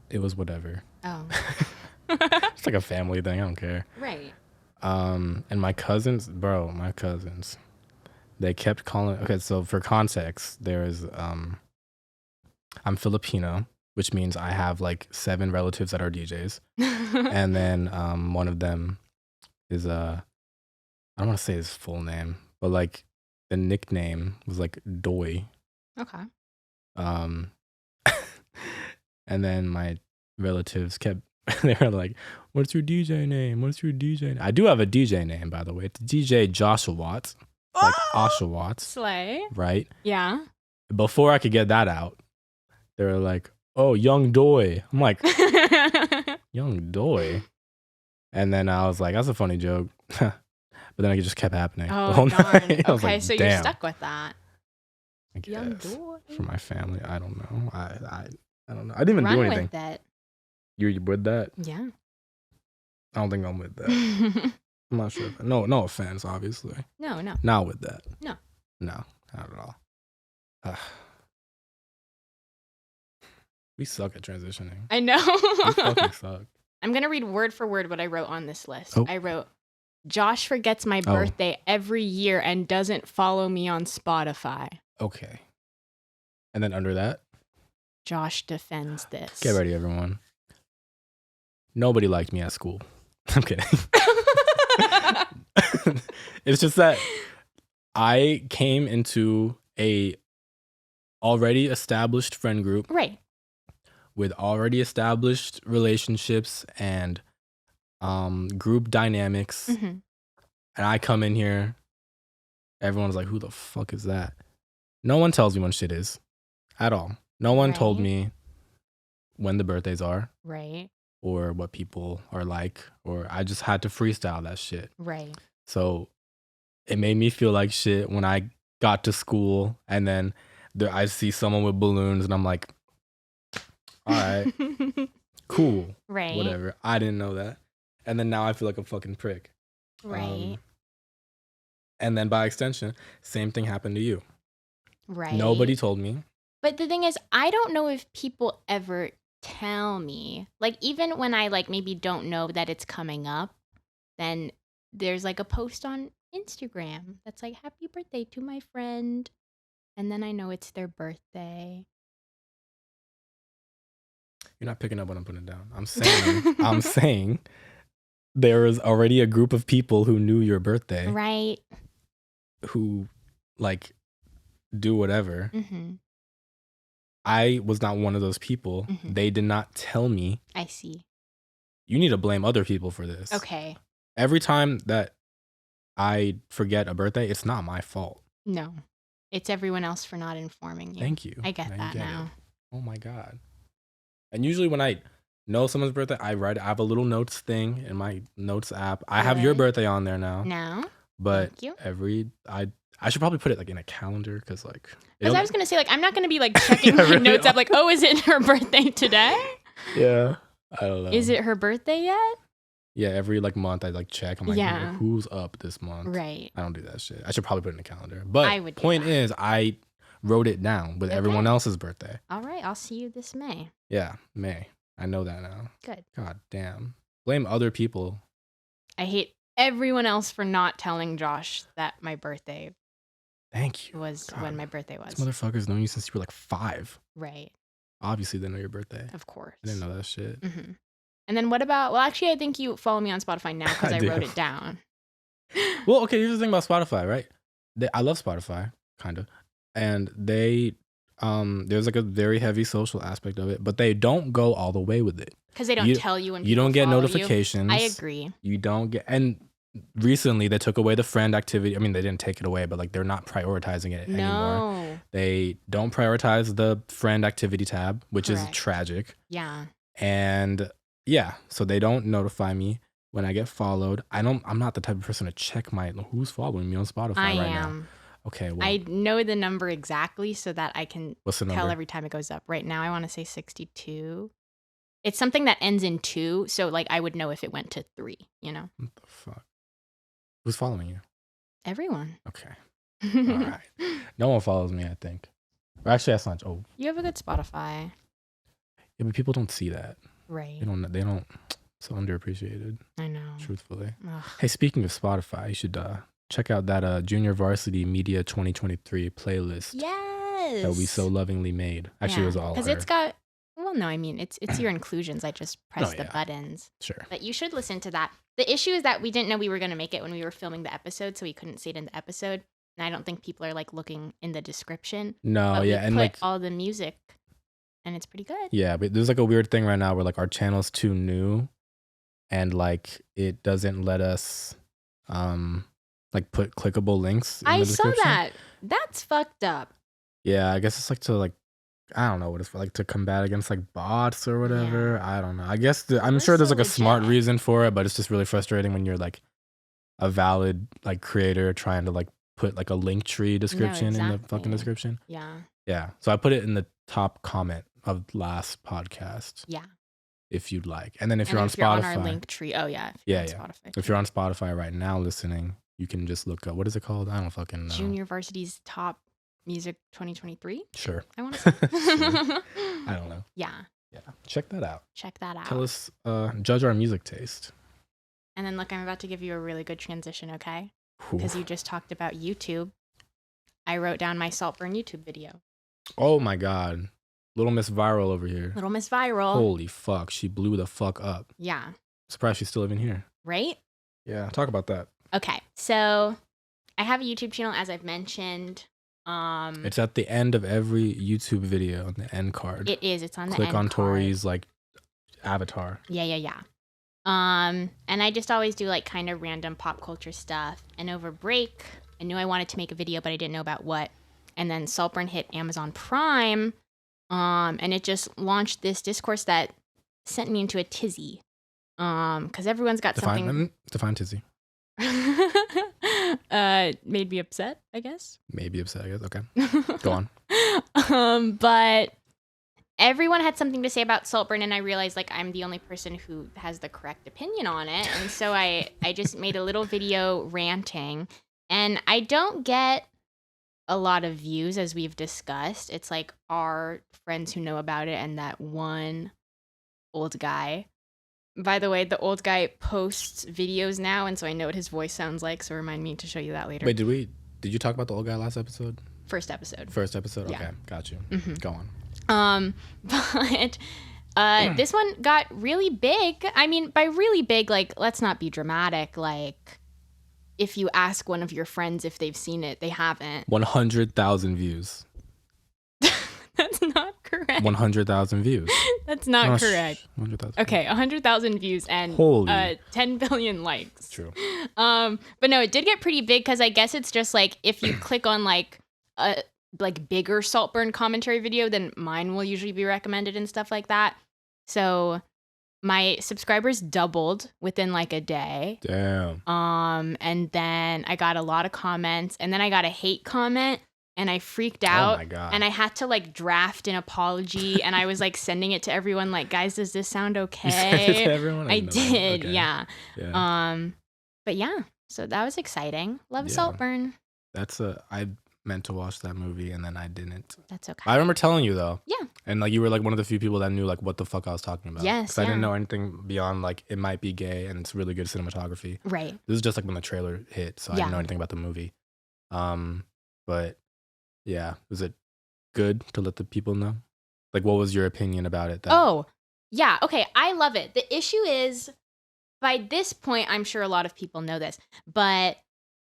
It was whatever. Oh. It's like a family thing, I don't care. Right. And my cousins, they kept calling. Okay, so for context, there's I'm Filipino, which means I have like 7 relatives that are DJs. And then one of them is I don't want to say his full name, but like the nickname was like Doy. Okay. And then my relatives kept they were like, "What's your DJ name? What's your DJ name?" I do have a DJ name, by the way. It's DJ Joshua Watts. Like Osha Watts, Slay. right? Yeah. before I could get that out, they were like, "Oh, young doy." I'm like, "Young doy," and then I was like, "That's a funny joke," but then it just kept happening the Oh whole darn. night. I was Okay, like, so you're "Damn." stuck with that. I Young guess doy. for my family, I don't know. I don't know. I didn't even Run do anything. with it. You with that? Yeah. I don't think I'm with that. I'm not sure. No offense, obviously. No. Not with that. No, not at all. We suck at transitioning. I know. We fucking suck. I'm going to read word for word what I wrote on this list. Oh. I wrote, Josh forgets my birthday every year and doesn't follow me on Spotify. Okay. And then under that, Josh defends this. get ready, everyone. Nobody liked me at school. I'm kidding. It's just that I came into a already established friend group. Right. With already established relationships and group dynamics. Mm-hmm. And I come in here, everyone's like, who the fuck is that? No one tells me when shit is at all. No one told me when the birthdays are. Right. Or what people are like. Or I just had to freestyle that shit. Right. So it made me feel like shit when I got to school and then I see someone with balloons and I'm like, all right, cool, right, whatever. I didn't know that. And then now I feel like a fucking prick. Right. And then by extension, same thing happened to you. Right. Nobody told me. But the thing is, I don't know if people ever tell me. Like, even when I, like, maybe don't know that it's coming up, then there's, like, a post on Instagram that's like, happy birthday to my friend. And then I know it's their birthday. You're not picking up what I'm putting down. I'm saying there is already a group of people who knew your birthday. Right. Who, like, do whatever. Mm-hmm. I was not one of those people. Mm-hmm. They did not tell me. I see. You need to blame other people for this. Okay. Every time that I forget a birthday, it's not my fault. No. It's everyone else for not informing you. Thank you. I get that now. Oh my God. And usually when I know someone's birthday, I have a little notes thing in my notes app. I have your birthday on there now. Now? But Thank you. I should probably put it like in a calendar because like. Because I was gonna say like I'm not gonna be like checking my notes app like, oh, is it her birthday today? Yeah. I don't know. Is it her birthday yet? Yeah, every like month I like check. I'm like, who's up this month? Right. I don't do that shit. I should probably put it in a calendar. But I would point is, I wrote it down with everyone else's birthday. All right, I'll see you this May. Yeah, May. I know that now. Good. God damn. Blame other people. I hate everyone else for not telling Josh that my birthday. Thank you. Was God. When my birthday was. These motherfuckers know you since you were like 5. Right. Obviously, they know your birthday. Of course. I didn't know that shit. Mm-hmm. And then what about? Well, actually, I think you follow me on Spotify now because I wrote it down. Well, okay. Here's the thing about Spotify, right? I love Spotify, kind of, and they there's like a very heavy social aspect of it, but they don't go all the way with it because they don't tell you when you don't get notifications. I agree. You don't get, and recently they took away the friend activity. I mean, they didn't take it away, but like they're not prioritizing it anymore. They don't prioritize the friend activity tab, which is tragic. Yeah. And yeah, so they don't notify me when I get followed. I'm not the type of person to check who's following me on Spotify now. Okay, well, I know the number exactly so that I can tell every time it goes up. Right now, I want to say 62. It's something that ends in 2, so like I would know if it went to 3. You know. What the fuck? Who's following you? Everyone. Okay. All right. No one follows me, I think. Or actually, that's not. Oh. You have a good Spotify. Yeah, but people don't see that. Right. They don't. It's so underappreciated. I know. Truthfully. Ugh. Hey, speaking of Spotify, you should check out that Junior Varsity Media 2023 playlist. Yes. That we so lovingly made. Actually, it was all because it's got. Well, no, I mean it's your inclusions. I just press the buttons. Sure. But you should listen to that. The issue is that we didn't know we were going to make it when we were filming the episode, so we couldn't see it in the episode. And I don't think people are like looking in the description. No, but and put like all the music, and it's pretty good. Yeah, but there's like a weird thing right now where like our channel's too new, and like it doesn't let us like put clickable links in the description. I saw that. That's fucked up. Yeah, I guess it's like to like I don't know what it's for, like to combat against like bots or whatever. Yeah. I don't know. I guess It I'm was sure there's so like a smart legit. reason for it, but it's just really frustrating when you're like a valid like creator trying to like put like a link tree No, description in the fucking exactly. description. Yeah. Yeah. So I put it in the top comment of last podcast Yeah. if you'd like. And then if And you're on if you're on our Spotify, link tree, oh yeah, if you're yeah, on yeah. Spotify If too. you're on Spotify right now listening, you can just look up what is it called? I don't fucking know. Junior Varsity's top music 2023. Sure. I want to say. Sure. I don't know. Yeah. Yeah. Check that out. Check that out. Tell us, judge our music taste. And then look, I'm about to give you a really good transition, okay? Ooh. Because you just talked about YouTube. I wrote down my Saltburn YouTube video. Oh my God. Little Miss Viral over here. Little Miss Viral. Holy fuck. She blew the fuck up. Yeah. Surprised she's still even here. Right? Yeah. Talk about that. Okay. So I have a YouTube channel, as I've mentioned. It's at the end of every YouTube video on the end card. It is. It's on the Click end on card. Tori's like avatar. Yeah. And I just always do like kind of random pop culture stuff. And over break, I knew I wanted to make a video, but I didn't know about what. And then Saltburn hit Amazon Prime. And it just launched this discourse that sent me into a tizzy. Because everyone's got something. Define tizzy. Made me upset, I guess. Maybe upset, I guess. Okay. Go on. But everyone had something to say about Saltburn, and I realized like I'm the only person who has the correct opinion on it. And so I just made a little video ranting, and I don't get a lot of views, as we've discussed. It's like our friends who know about it and that one old guy. By the way, the old guy posts videos now, and so I know what his voice sounds like, so remind me to show you that later. Wait, did you talk about the old guy last episode? First episode. First episode? Yeah. Okay, got you. Mm-hmm. Go on. But this one got really big. I mean, by really big, like, let's not be dramatic. Like, if you ask one of your friends if they've seen it, they haven't. 100,000 views. That's not correct. 100,000 views. That's not correct. 100,000. Okay, 100,000 views and Holy. 10 billion likes. True. But no, it did get pretty big because I guess it's just like if you click on like a bigger Saltburn commentary video, then mine will usually be recommended and stuff like that. So my subscribers doubled within like a day. Damn. And then I got a lot of comments, and then I got a hate comment. And I freaked out. Oh my God. And I had to like draft an apology, and I was like sending it to everyone like, guys, does this sound okay? You sent it to everyone? I didn't know that. did, Okay. yeah. Yeah. But yeah, so that was exciting. Love Yeah. Saltburn. I meant to watch that movie and then I didn't. That's okay. I remember telling you though. Yeah. And like you were like one of the few people that knew like what the fuck I was talking about. Yes, Because I didn't yeah. know anything beyond like it might be gay and it's really good cinematography. Right. This is just like when the trailer hit, so I Yeah. didn't know anything about the movie. But yeah, was it good to let the people know? Like, what was your opinion about it? Oh, yeah. Okay. I love it. The issue is, by this point, I'm sure a lot of people know this, but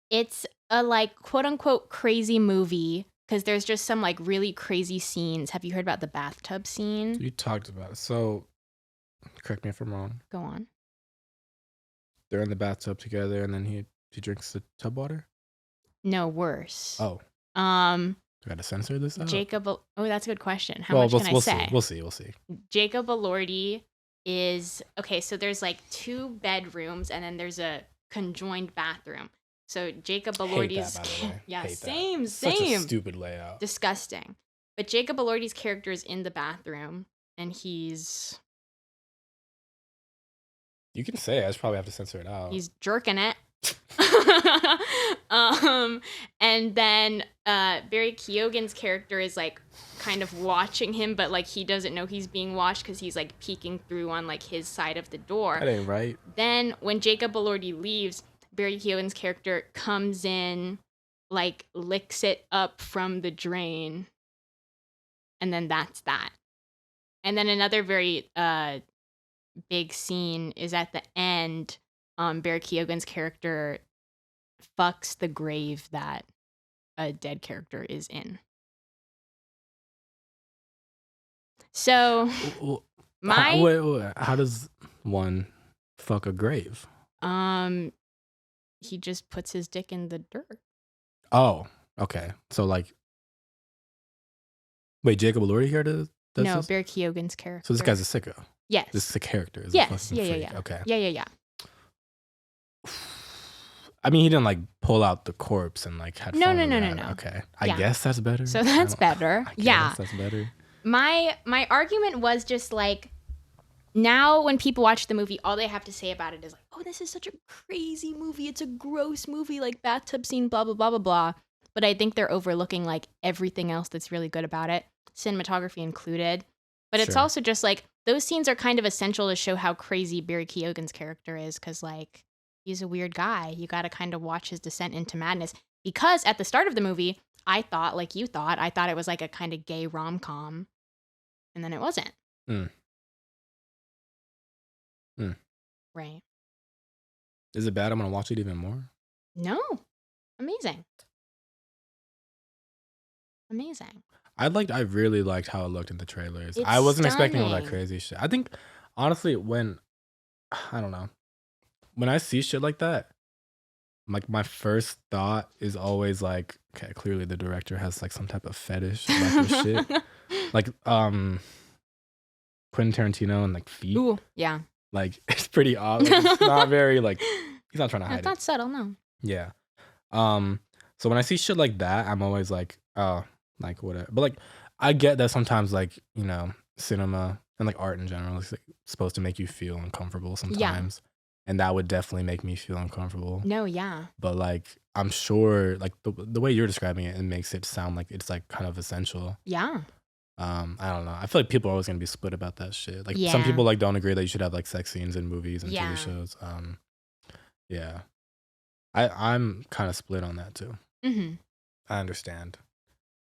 it's a like quote unquote crazy movie because there's just some like really crazy scenes. Have you heard about the bathtub scene? You talked about it. So, correct me if I'm wrong. Go on. They're in the bathtub together, and then he drinks the tub water. No, worse. Oh, Um, do I gotta censor this out? Jacob. Oh, that's a good question. How much can I say? We'll see. Jacob Elordi is okay. So there's like 2 bedrooms, and then there's a conjoined bathroom. So Jacob Elordi's Hate that, by the way. yeah, Hate that. same. Such a stupid layout. Disgusting. But Jacob Elordi's character is in the bathroom, and he's You can say it. I just probably have to censor it out. jerking it. And then Barry Keoghan's character is like kind of watching him, but like he doesn't know he's being watched because he's like peeking through on like his side of the door. That ain't right. Then when Jacob Elordi leaves, Barry Keoghan's character comes in, like licks it up from the drain, and then that's that. And then another very big scene is at the end. Barry Keoghan's character fucks the grave that a dead character is in. So how does one fuck a grave? he just puts his dick in the dirt. Oh, okay. So like Wait, Jacob Elordi here does No, this? Barry Keoghan's character. So this guy's a sicko. Yes. This is a character. Is Yes. A Yeah. freak. Okay. Yeah. I mean, he didn't like pull out the corpse and like had No. fun. Okay. I guess that's better. So that's better. Yeah. That's better. My argument was just like, now when people watch the movie, all they have to say about it is like, oh, this is such a crazy movie. It's a gross movie, like bathtub scene, blah, blah, blah, blah, blah. But I think they're overlooking like everything else that's really good about it, cinematography included. But it's also just like, those scenes are kind of essential to show how crazy Barry Keoghan's character is, because like, he's a weird guy. You got to kind of watch his descent into madness. Because at the start of the movie, I thought, like you thought, I thought it was like a kind of gay rom-com. And then it wasn't. Right. Is it bad? I'm going to watch it even more? No. Amazing. I really liked how it looked in the trailers. It's I wasn't expecting all that stunning. crazy shit. I think, honestly, I don't know, when I see shit like that, like my first thought is always like, okay, clearly the director has like some type of fetish about this shit. Like, Quentin Tarantino and like feet. Ooh, yeah. Like, it's pretty odd. Like, it's not very like, he's not trying to hide It's not subtle, no. Yeah. So when I see shit like that, I'm always like, oh, like whatever. But like, I get that sometimes, like, you know, cinema and like art in general is like, supposed to make you feel uncomfortable sometimes. And that would definitely make me feel uncomfortable. No, yeah. But like, I'm sure like the way you're describing it, it makes it sound like it's like kind of essential. Yeah. I don't know. I feel like people are always gonna be split about that shit. Like some Yeah. people like don't agree that you should have like sex scenes in movies and Yeah. TV shows. Yeah. I'm kind of split on that too. Mm-hmm. I understand,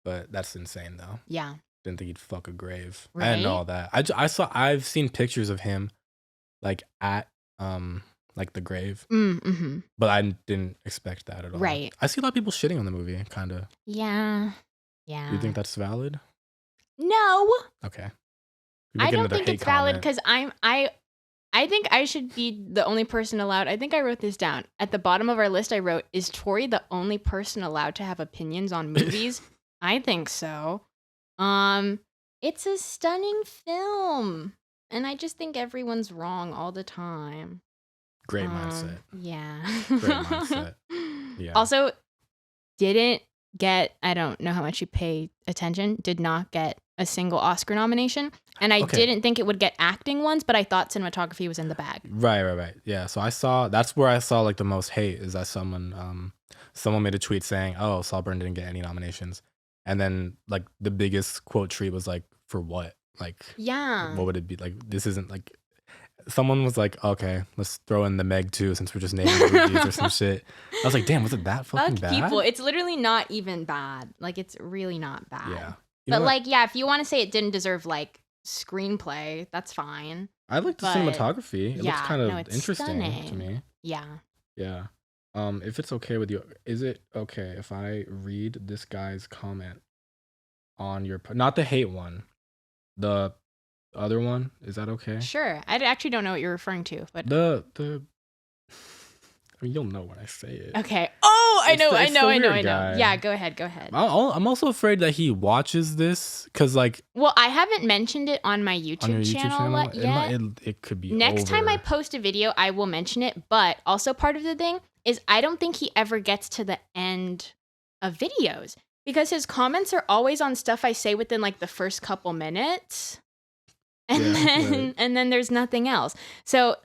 but that's insane though. Yeah. Didn't think he'd fuck a grave. I Right? didn't know all that. I've seen pictures of him like at like the grave, Mm-hmm. but I didn't expect that at all. Right. I see a lot of people shitting on the movie, kind of. Yeah. Yeah. You think that's valid? No. Okay. I don't think it's valid because I think I should be the only person allowed. I think I wrote this down. At the bottom of our list I wrote, is Tori the only person allowed to have opinions on movies? I think so. It's a stunning film. And I just think everyone's wrong all the time. Great mindset. Yeah. Great mindset. Yeah. Also, didn't get, I don't know how much you pay attention, did not get a single Oscar nomination. And I didn't think it would get acting ones, but I thought cinematography was in the bag. Right. Yeah. So that's where I saw like the most hate is that someone made a tweet saying, oh, Saltburn didn't get any nominations. And then like the biggest quote tweet was like, for what? Like, Yeah. what would it be? Like, this isn't like, someone was like, okay, let's throw in the Meg too, since we're just naming movies or some shit. I was like, damn, was it that fucking Fuck bad? people. It's literally not even bad. Like, it's really not bad. Yeah. But like, yeah, if you want to say it didn't deserve like screenplay, that's fine. I like the cinematography. It looks kind of it's interesting stunning to me. Yeah. Yeah. If it's okay with you, is it okay if I read this guy's comment on your, not the hate one, the other one? Is that okay? Sure. I actually don't know what you're referring to, but The I mean, you'll know when I say it. okay. Oh, I It's the know. weird guy. Yeah, go ahead. I'm also afraid that he watches this because, like, Well, I haven't mentioned it on my YouTube, on your YouTube channel, yet. it could be Next time I over. post a video, I will mention it. But also part of the thing is I don't think he ever gets to the end of videos because his comments are always on stuff I say within like the first couple minutes. And then there's nothing else. So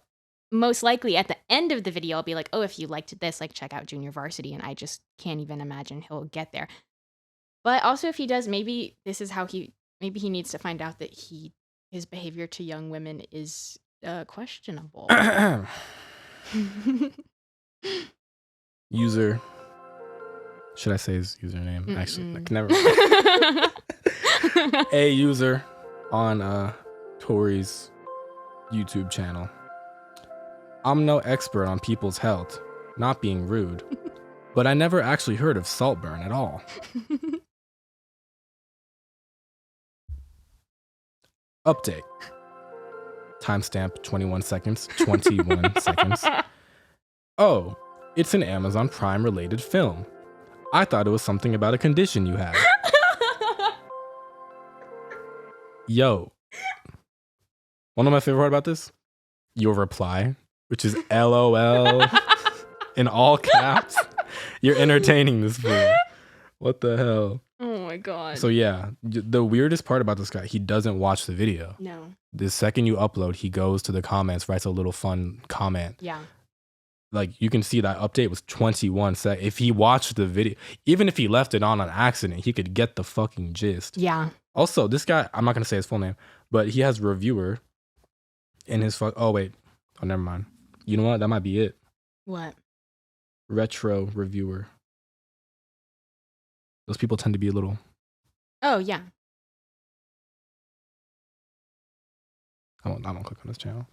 most likely at the end of the video, I'll be like, oh, if you liked this, like check out Junior Varsity. And I just can't even imagine he'll get there. But also if he does, maybe this is how maybe he needs to find out that his behavior to young women is questionable. User. Should I say his username? Actually, like, never. A user on Tori's YouTube channel. I'm no expert on people's health, not being rude, but I never actually heard of saltburn at all. Update. Timestamp 21 seconds. 21 seconds. Oh, it's an Amazon Prime related film. I thought it was something about a condition you have. Yo, one of my favorite part about this, your reply, which is LOL in all caps. You're entertaining this fool. What the hell? Oh my god. So yeah, the weirdest part about this guy, he doesn't watch the video. No. The second you upload, he goes to the comments, writes a little fun comment. Yeah. Like you can see that update was 21 seconds. If he watched the video, even if he left it on accident, he could get the fucking gist. Yeah. Also, this guy, I'm not gonna say his full name, but he has reviewer in his oh wait. Oh, never mind. You know what? That might be it. What? Retro reviewer. Those people tend to be a little. Oh yeah. I don't click on this channel.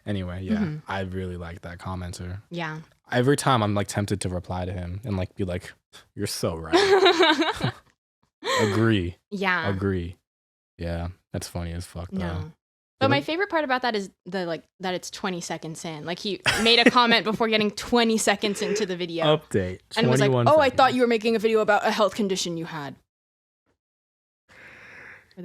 Anyway, yeah, I really like that commenter. Yeah. Every time I'm like tempted to reply to him and like be like, "You're so right." Agree. Yeah. Agree. Yeah, that's funny as fuck though. No. But my favorite part about that is that it's 20 seconds in. Like he made a comment before getting 20 seconds into the video. Update. And was like, "Oh, seconds. I thought you were making a video about a health condition you had."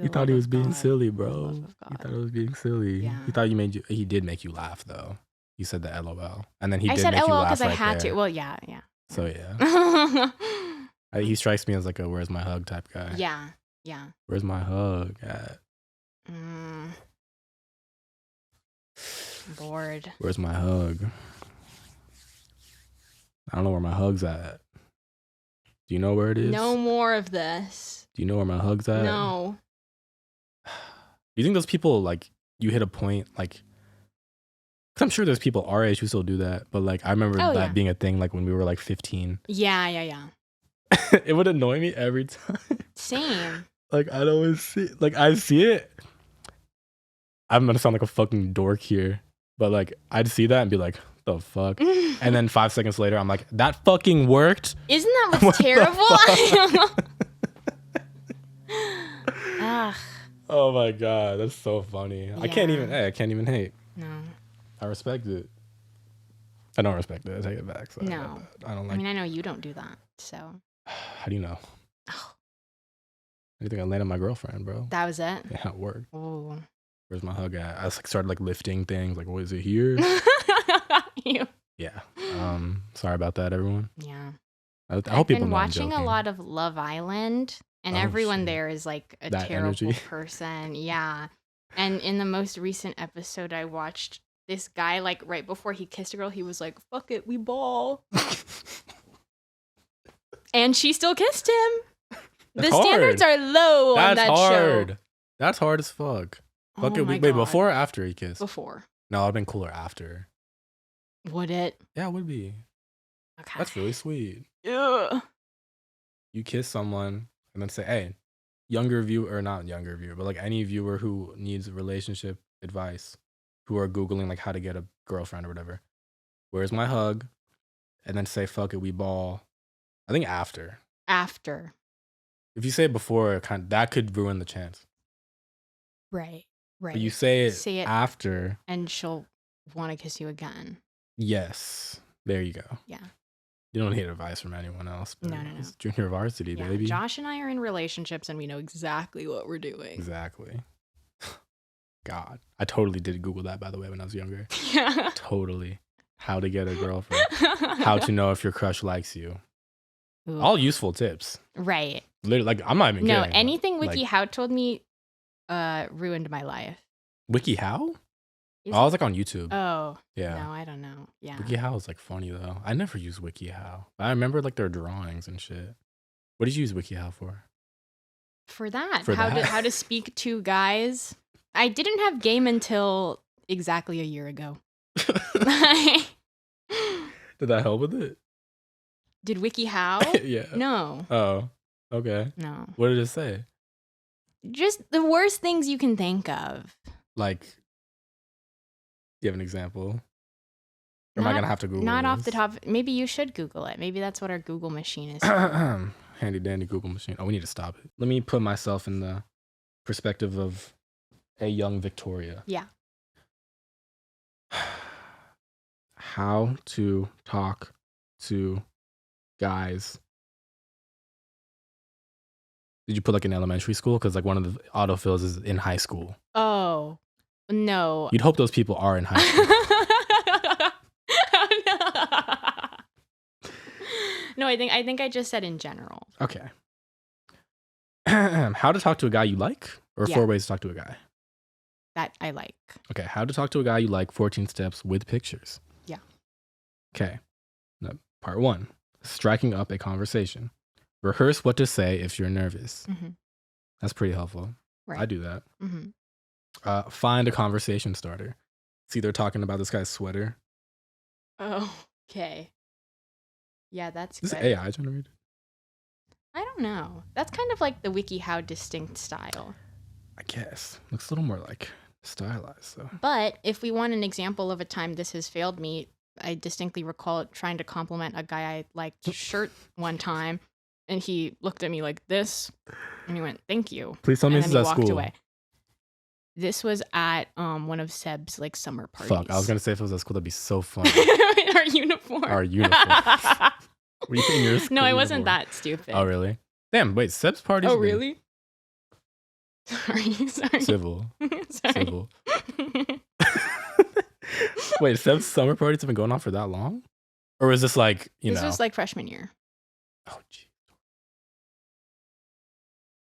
He thought he was being silly, bro. He thought it was being silly. Yeah. He thought he did make you laugh though. He said the LOL. And then he I did said make you LOL laugh because I right had there. to. Well, yeah. So yeah. He strikes me as like a where's my hug type guy. Yeah. Where's my hug at? Bored. Where's my hug? I don't know where my hug's at. Do you know where it is? No more of this. Do you know where my hug's at? No. Do you think those people, like, you hit a point, like, because I'm sure there's people our age who still do that, but like I remember that being a thing like when we were like 15. Yeah. It would annoy me every time. Same. Like I'd always see, like I see it. I'm gonna sound like a fucking dork here, but like I'd see that and be like, the fuck? And then 5 seconds later, I'm like, that fucking worked? Isn't that what's terrible? Ugh. Oh my god, that's so funny. Yeah. I can't even hate. No. I respect it. I don't respect it. I take it back. So No. I don't like. I mean, I know you don't do that, so. How do you know? Oh. I think I landed my girlfriend, bro. That was it? Yeah, it worked. Oh. Where's my hug at? I started like lifting things. Like, what is it here? Yeah. Sorry about that, everyone. Yeah. I hope people I've been know I'm watching joking. a lot of Love Island, and everyone there is like a that terrible energy. person. Yeah. And in the most recent episode I watched, this guy, like right before he kissed a girl, he was like, "Fuck it, we ball." And she still kissed him. The standards are low on that hard. show. That's hard as fuck. Fuck it. my Wait, God. before or after he kissed? Before. No, it'd been cooler after. Would it? Yeah, it would be. Okay. That's really sweet. Ugh. You kiss someone and then say, hey, younger viewer, or not younger viewer, but like any viewer who needs relationship advice, who are Googling like how to get a girlfriend or whatever, where's my hug? And then say, fuck it, we ball. I think after. After. If you say it before, that could ruin the chance. Right. But you say it after. And she'll want to kiss you again. Yes. There you go. Yeah. You don't need advice from anyone else. No. It's junior varsity, baby. Josh and I are in relationships and we know exactly what we're doing. Exactly. God. I totally did Google that, by the way, when I was younger. Yeah. Totally. How to get a girlfriend. How to know if your crush likes you. Ooh. All useful tips. Right. Literally, like, I'm not even No, kidding. anything like, WikiHow told me ruined my life. WikiHow? Is I was like on YouTube. Oh. Yeah. No, I don't know. Yeah. WikiHow is like funny though. I never use WikiHow. I remember like their drawings and shit. What did you use WikiHow for? For that. For how that? how to speak to guys. I didn't have game until exactly a year ago. Did that help with it? Did WikiHow? Yeah. No. Oh, okay. No. What did it say? Just the worst things you can think of. Like, do you have an example? Or am I going to have to Google Not this? off the top. Maybe you should Google it. Maybe that's what our Google machine is. Handy dandy Google machine. Oh, we need to stop it. Let me put myself in the perspective of a young Victoria. Yeah. How to talk to guys Did you put like in elementary school? Because like one of the autofills is in high school. Oh, no. You'd hope those people are in high school. No, I think I just said in general. Okay. How to talk to a guy you like, or Yeah. 4 ways to talk to a guy? That I like. Okay, how to talk to a guy you like, 14 steps with pictures. Yeah. Okay. Now, part 1, striking up a conversation. Rehearse what to say if you're nervous. Mm-hmm. That's pretty helpful. Right. I do that. Mm-hmm. Find a conversation starter. See, they're talking about this guy's sweater. Oh, okay. Yeah, that's Is good. this AI generated? I don't know. That's kind of like the WikiHow distinct style. I guess. Looks a little more like stylized, though. But if we want an example of a time this has failed me, I distinctly recall trying to compliment a guy I liked shirt one time, and he looked at me like this, and he went, "Thank you." Please tell me And this then is he at walked school. away. This was at one of Seb's like summer parties. Fuck, I was going to say if it was at school, that'd be so funny. In our uniform. Our uniform. Were you in your school No, I wasn't uniform? that stupid. Oh, really? Damn, wait, Seb's parties? Oh, really? Sorry. Civil. Sorry. Civil. Wait, Seb's summer parties have been going on for that long? Or is this like, This was like freshman year. Oh, gee.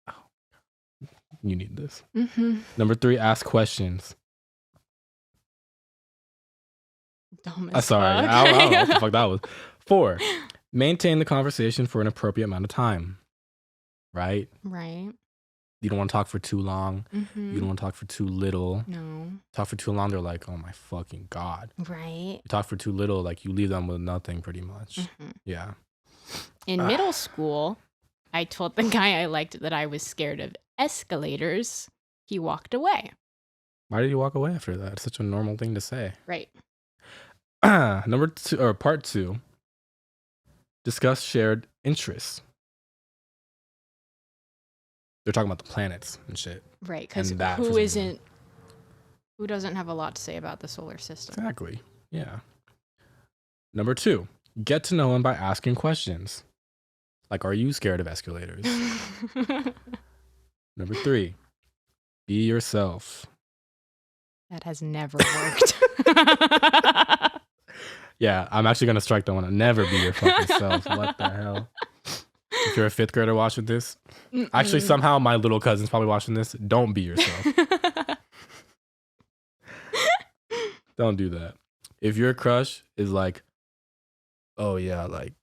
Oh. You need this. Mm-hmm. Number 3, ask questions. Dumb as Sorry, fuck. I don't know what the fuck that was. 4, maintain the conversation for an appropriate amount of time. Right? Right. You don't want to talk for too long. Mm-hmm. You don't want to talk for too little. No. Talk for too long, they're like, oh my fucking God. Right. You talk for too little, like you leave them with nothing pretty much. Mm-hmm. Yeah. In middle school, I told the guy I liked that I was scared of escalators. He walked away. Why did you walk away after that? It's such a normal thing to say. Right. Number 2, or part 2, discuss shared interests. They're talking about the planets and shit. Right. Because And that for some who doesn't have a lot to say about the solar system? Exactly. Yeah. Number 2, get to know him by asking questions. Like, are you scared of escalators? Number 3, be yourself. That has never worked. Yeah, I'm actually going to strike that one. Never be your fucking self. What the hell? If you're a 5th grader watching this, actually, somehow my little cousin's probably watching this. Don't be yourself. Don't do that. If your crush is like, oh yeah, like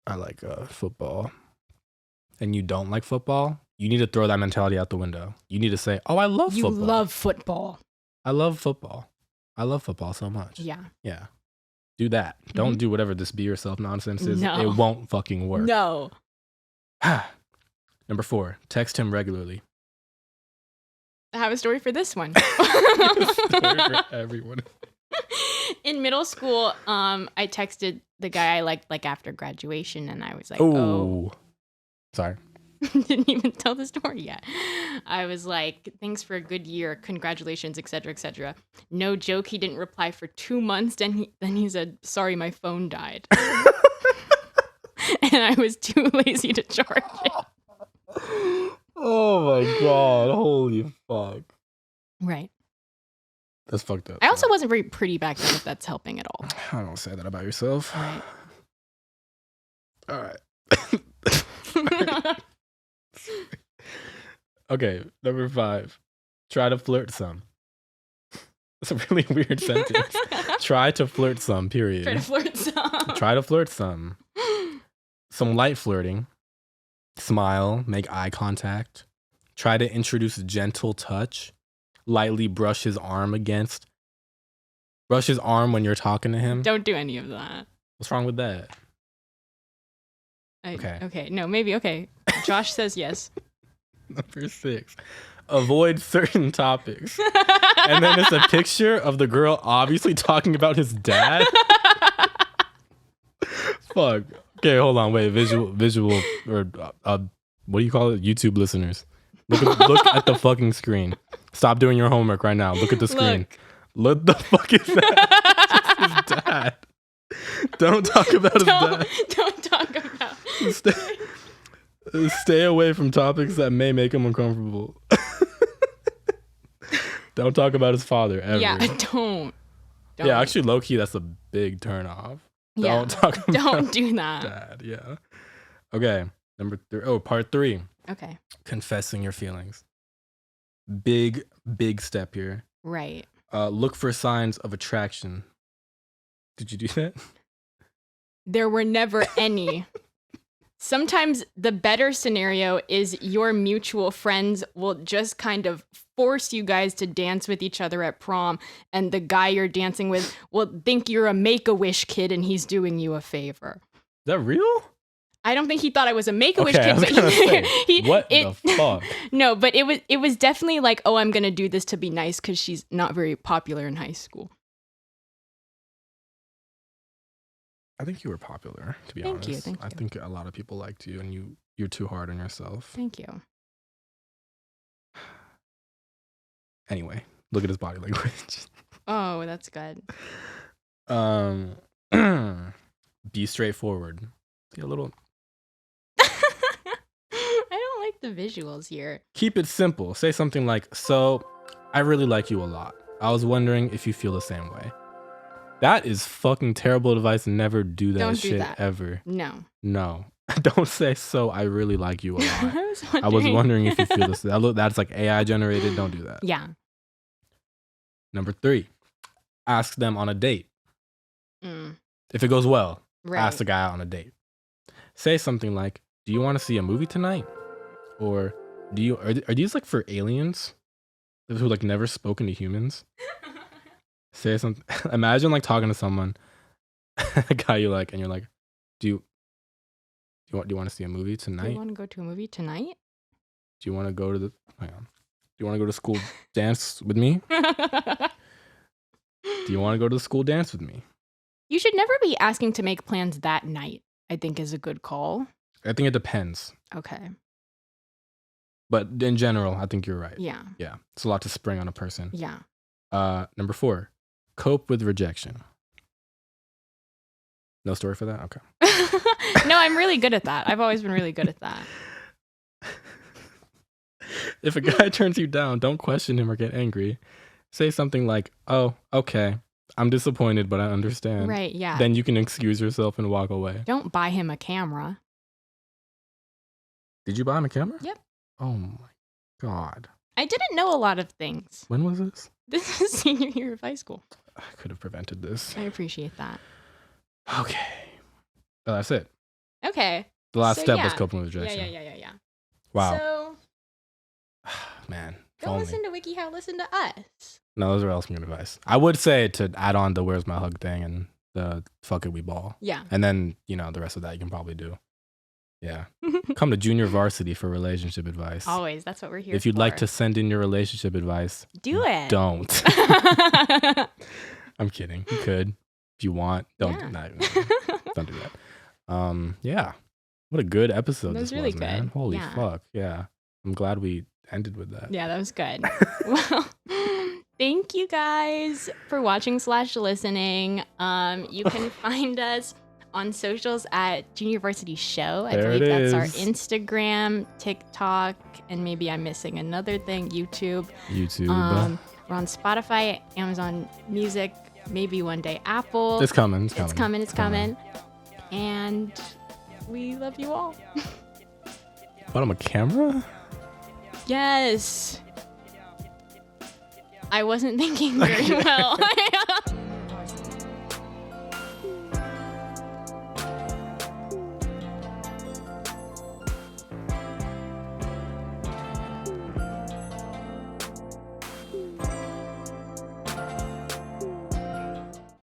I like football, and you don't like football, you need to throw that mentality out the window. You need to say, oh, I love You football. love football. I love football. I love football so much. Yeah. Yeah. Do that. Don't do whatever this be yourself nonsense is. No. It won't fucking work. No. Number 4, text him regularly. I have a story for this one. Story for everyone. In middle school, I texted the guy I liked like after graduation, and I was like, oh. Sorry. Didn't even tell the story yet. I was like, thanks for a good year, congratulations, etc., etc. No joke, he didn't reply for 2 months, then he said, sorry, my phone died. And I was too lazy to charge it. Oh my God. Holy fuck. Right. That's fucked up. I also wasn't very pretty back then, if that's helping at all. I don't say that about yourself. Right. All right. Okay, number 5. Try to flirt some. That's a really weird sentence. Try to flirt some, period. Try to flirt some. Try to flirt some. Some light flirting. Smile, make eye contact. Try to introduce gentle touch. Lightly brush his arm when you're talking to him. Don't do any of that. What's wrong with that? Okay. No, maybe. Okay. Josh says yes. Number 6. Avoid certain topics. And then it's a picture of the girl obviously talking about his dad. Fuck. Okay, hold on. Wait, visual, or what do you call it? YouTube listeners. Look at the fucking screen. Stop doing your homework right now. Look at the screen. What the fuck is that? It's his dad. Don't talk about his dad. Don't talk about. Stay away from topics that may make him uncomfortable. Don't talk about his father ever. Yeah, don't. Yeah, actually, low key, that's a big turn off. Yeah, Don't talk about don't do that. dad. Yeah. Okay. Number 3. Oh, part 3. Okay. Confessing your feelings. Big step here. Right. Look for signs of attraction. Did you do that? There were never any. Sometimes the better scenario is your mutual friends will just kind of force you guys to dance with each other at prom, and the guy you're dancing with will think you're a Make-A-Wish kid and he's doing you a favor. Is that real? I don't think he thought I was a Make-A-Wish Okay, kid. I was But gonna say, what the fuck? No, but it was definitely like, oh, I'm gonna do this to be nice because she's not very popular in high school. I think you were popular, to be Thank honest. you, thank you. I think a lot of people liked you, and you're too hard on yourself. Thank you. Anyway, look at his body language. Oh, that's good. Be straightforward. See a little. I don't like the visuals here. Keep it simple. Say something like, "So, I really like you a lot. I was wondering if you feel the same way." That is fucking terrible advice. Never do that Don't shit do that. ever. No. No. Don't say, "So, I really like you a lot." I I was wondering if you feel this. That's like AI generated. Don't do that. Yeah. Number 3, ask them on a date. Mm, If it goes well, right. ask the guy out on a date. Say something like, "Do you want to see a movie tonight?" Or are these like for aliens who like never spoken to humans? Say something. Imagine like talking to someone, a guy you like, and you're like, "Do you want to see a movie Do tonight? you want to go to a movie tonight? Do you want to go to the hang on. Do you want to go to school dance with me? Do you want to go to the school dance with me?" You should never be asking to make plans that night, I think is a good call. I think it depends. Okay. But in general, I think you're right. Yeah. Yeah. It's a lot to spring on a person. Yeah. Number 4, cope with rejection. No story for that? Okay. No, I'm really good at that. I've always been really good at that. If a guy turns you down, don't question him or get angry. Say something like, "Oh, okay. I'm disappointed, but I understand." Right, yeah. Then you can excuse yourself and walk away. Don't buy him a camera. Did you buy him a camera? Yep. Oh my God. I didn't know a lot of things. When was this? This is senior year of high school. I could have prevented this. I appreciate that. Okay. Oh, that's it. Okay. The last So, step yeah. was coping with rejection. Yeah. Wow. So Man. if don't only. listen to WikiHow, listen to us. No, those are awesome advice. I would say to add on the "Where's my hug" thing and the "Fuck it, we ball." Yeah. And then, the rest of that you can probably do. Yeah. Come to junior varsity for relationship advice. Always. That's what we're here If you'd for. like to send in your relationship advice, do it. don't. I'm kidding. You could if you want. Don't do that. Don't do that. Yeah. What a good episode That was this really was, man. good. Holy Yeah. fuck. Yeah. I'm glad we ended with that. Yeah, that was good. Well, thank you guys for watching/listening. You can find us on socials at Junior Varsity Show. I There believe it that's our is. Instagram, TikTok, and maybe I'm missing another thing, YouTube. YouTube. We're on Spotify, Amazon Music, maybe one day Apple. It's coming. It's coming. And we love you all. Bought him a camera? Yes. I wasn't thinking very well.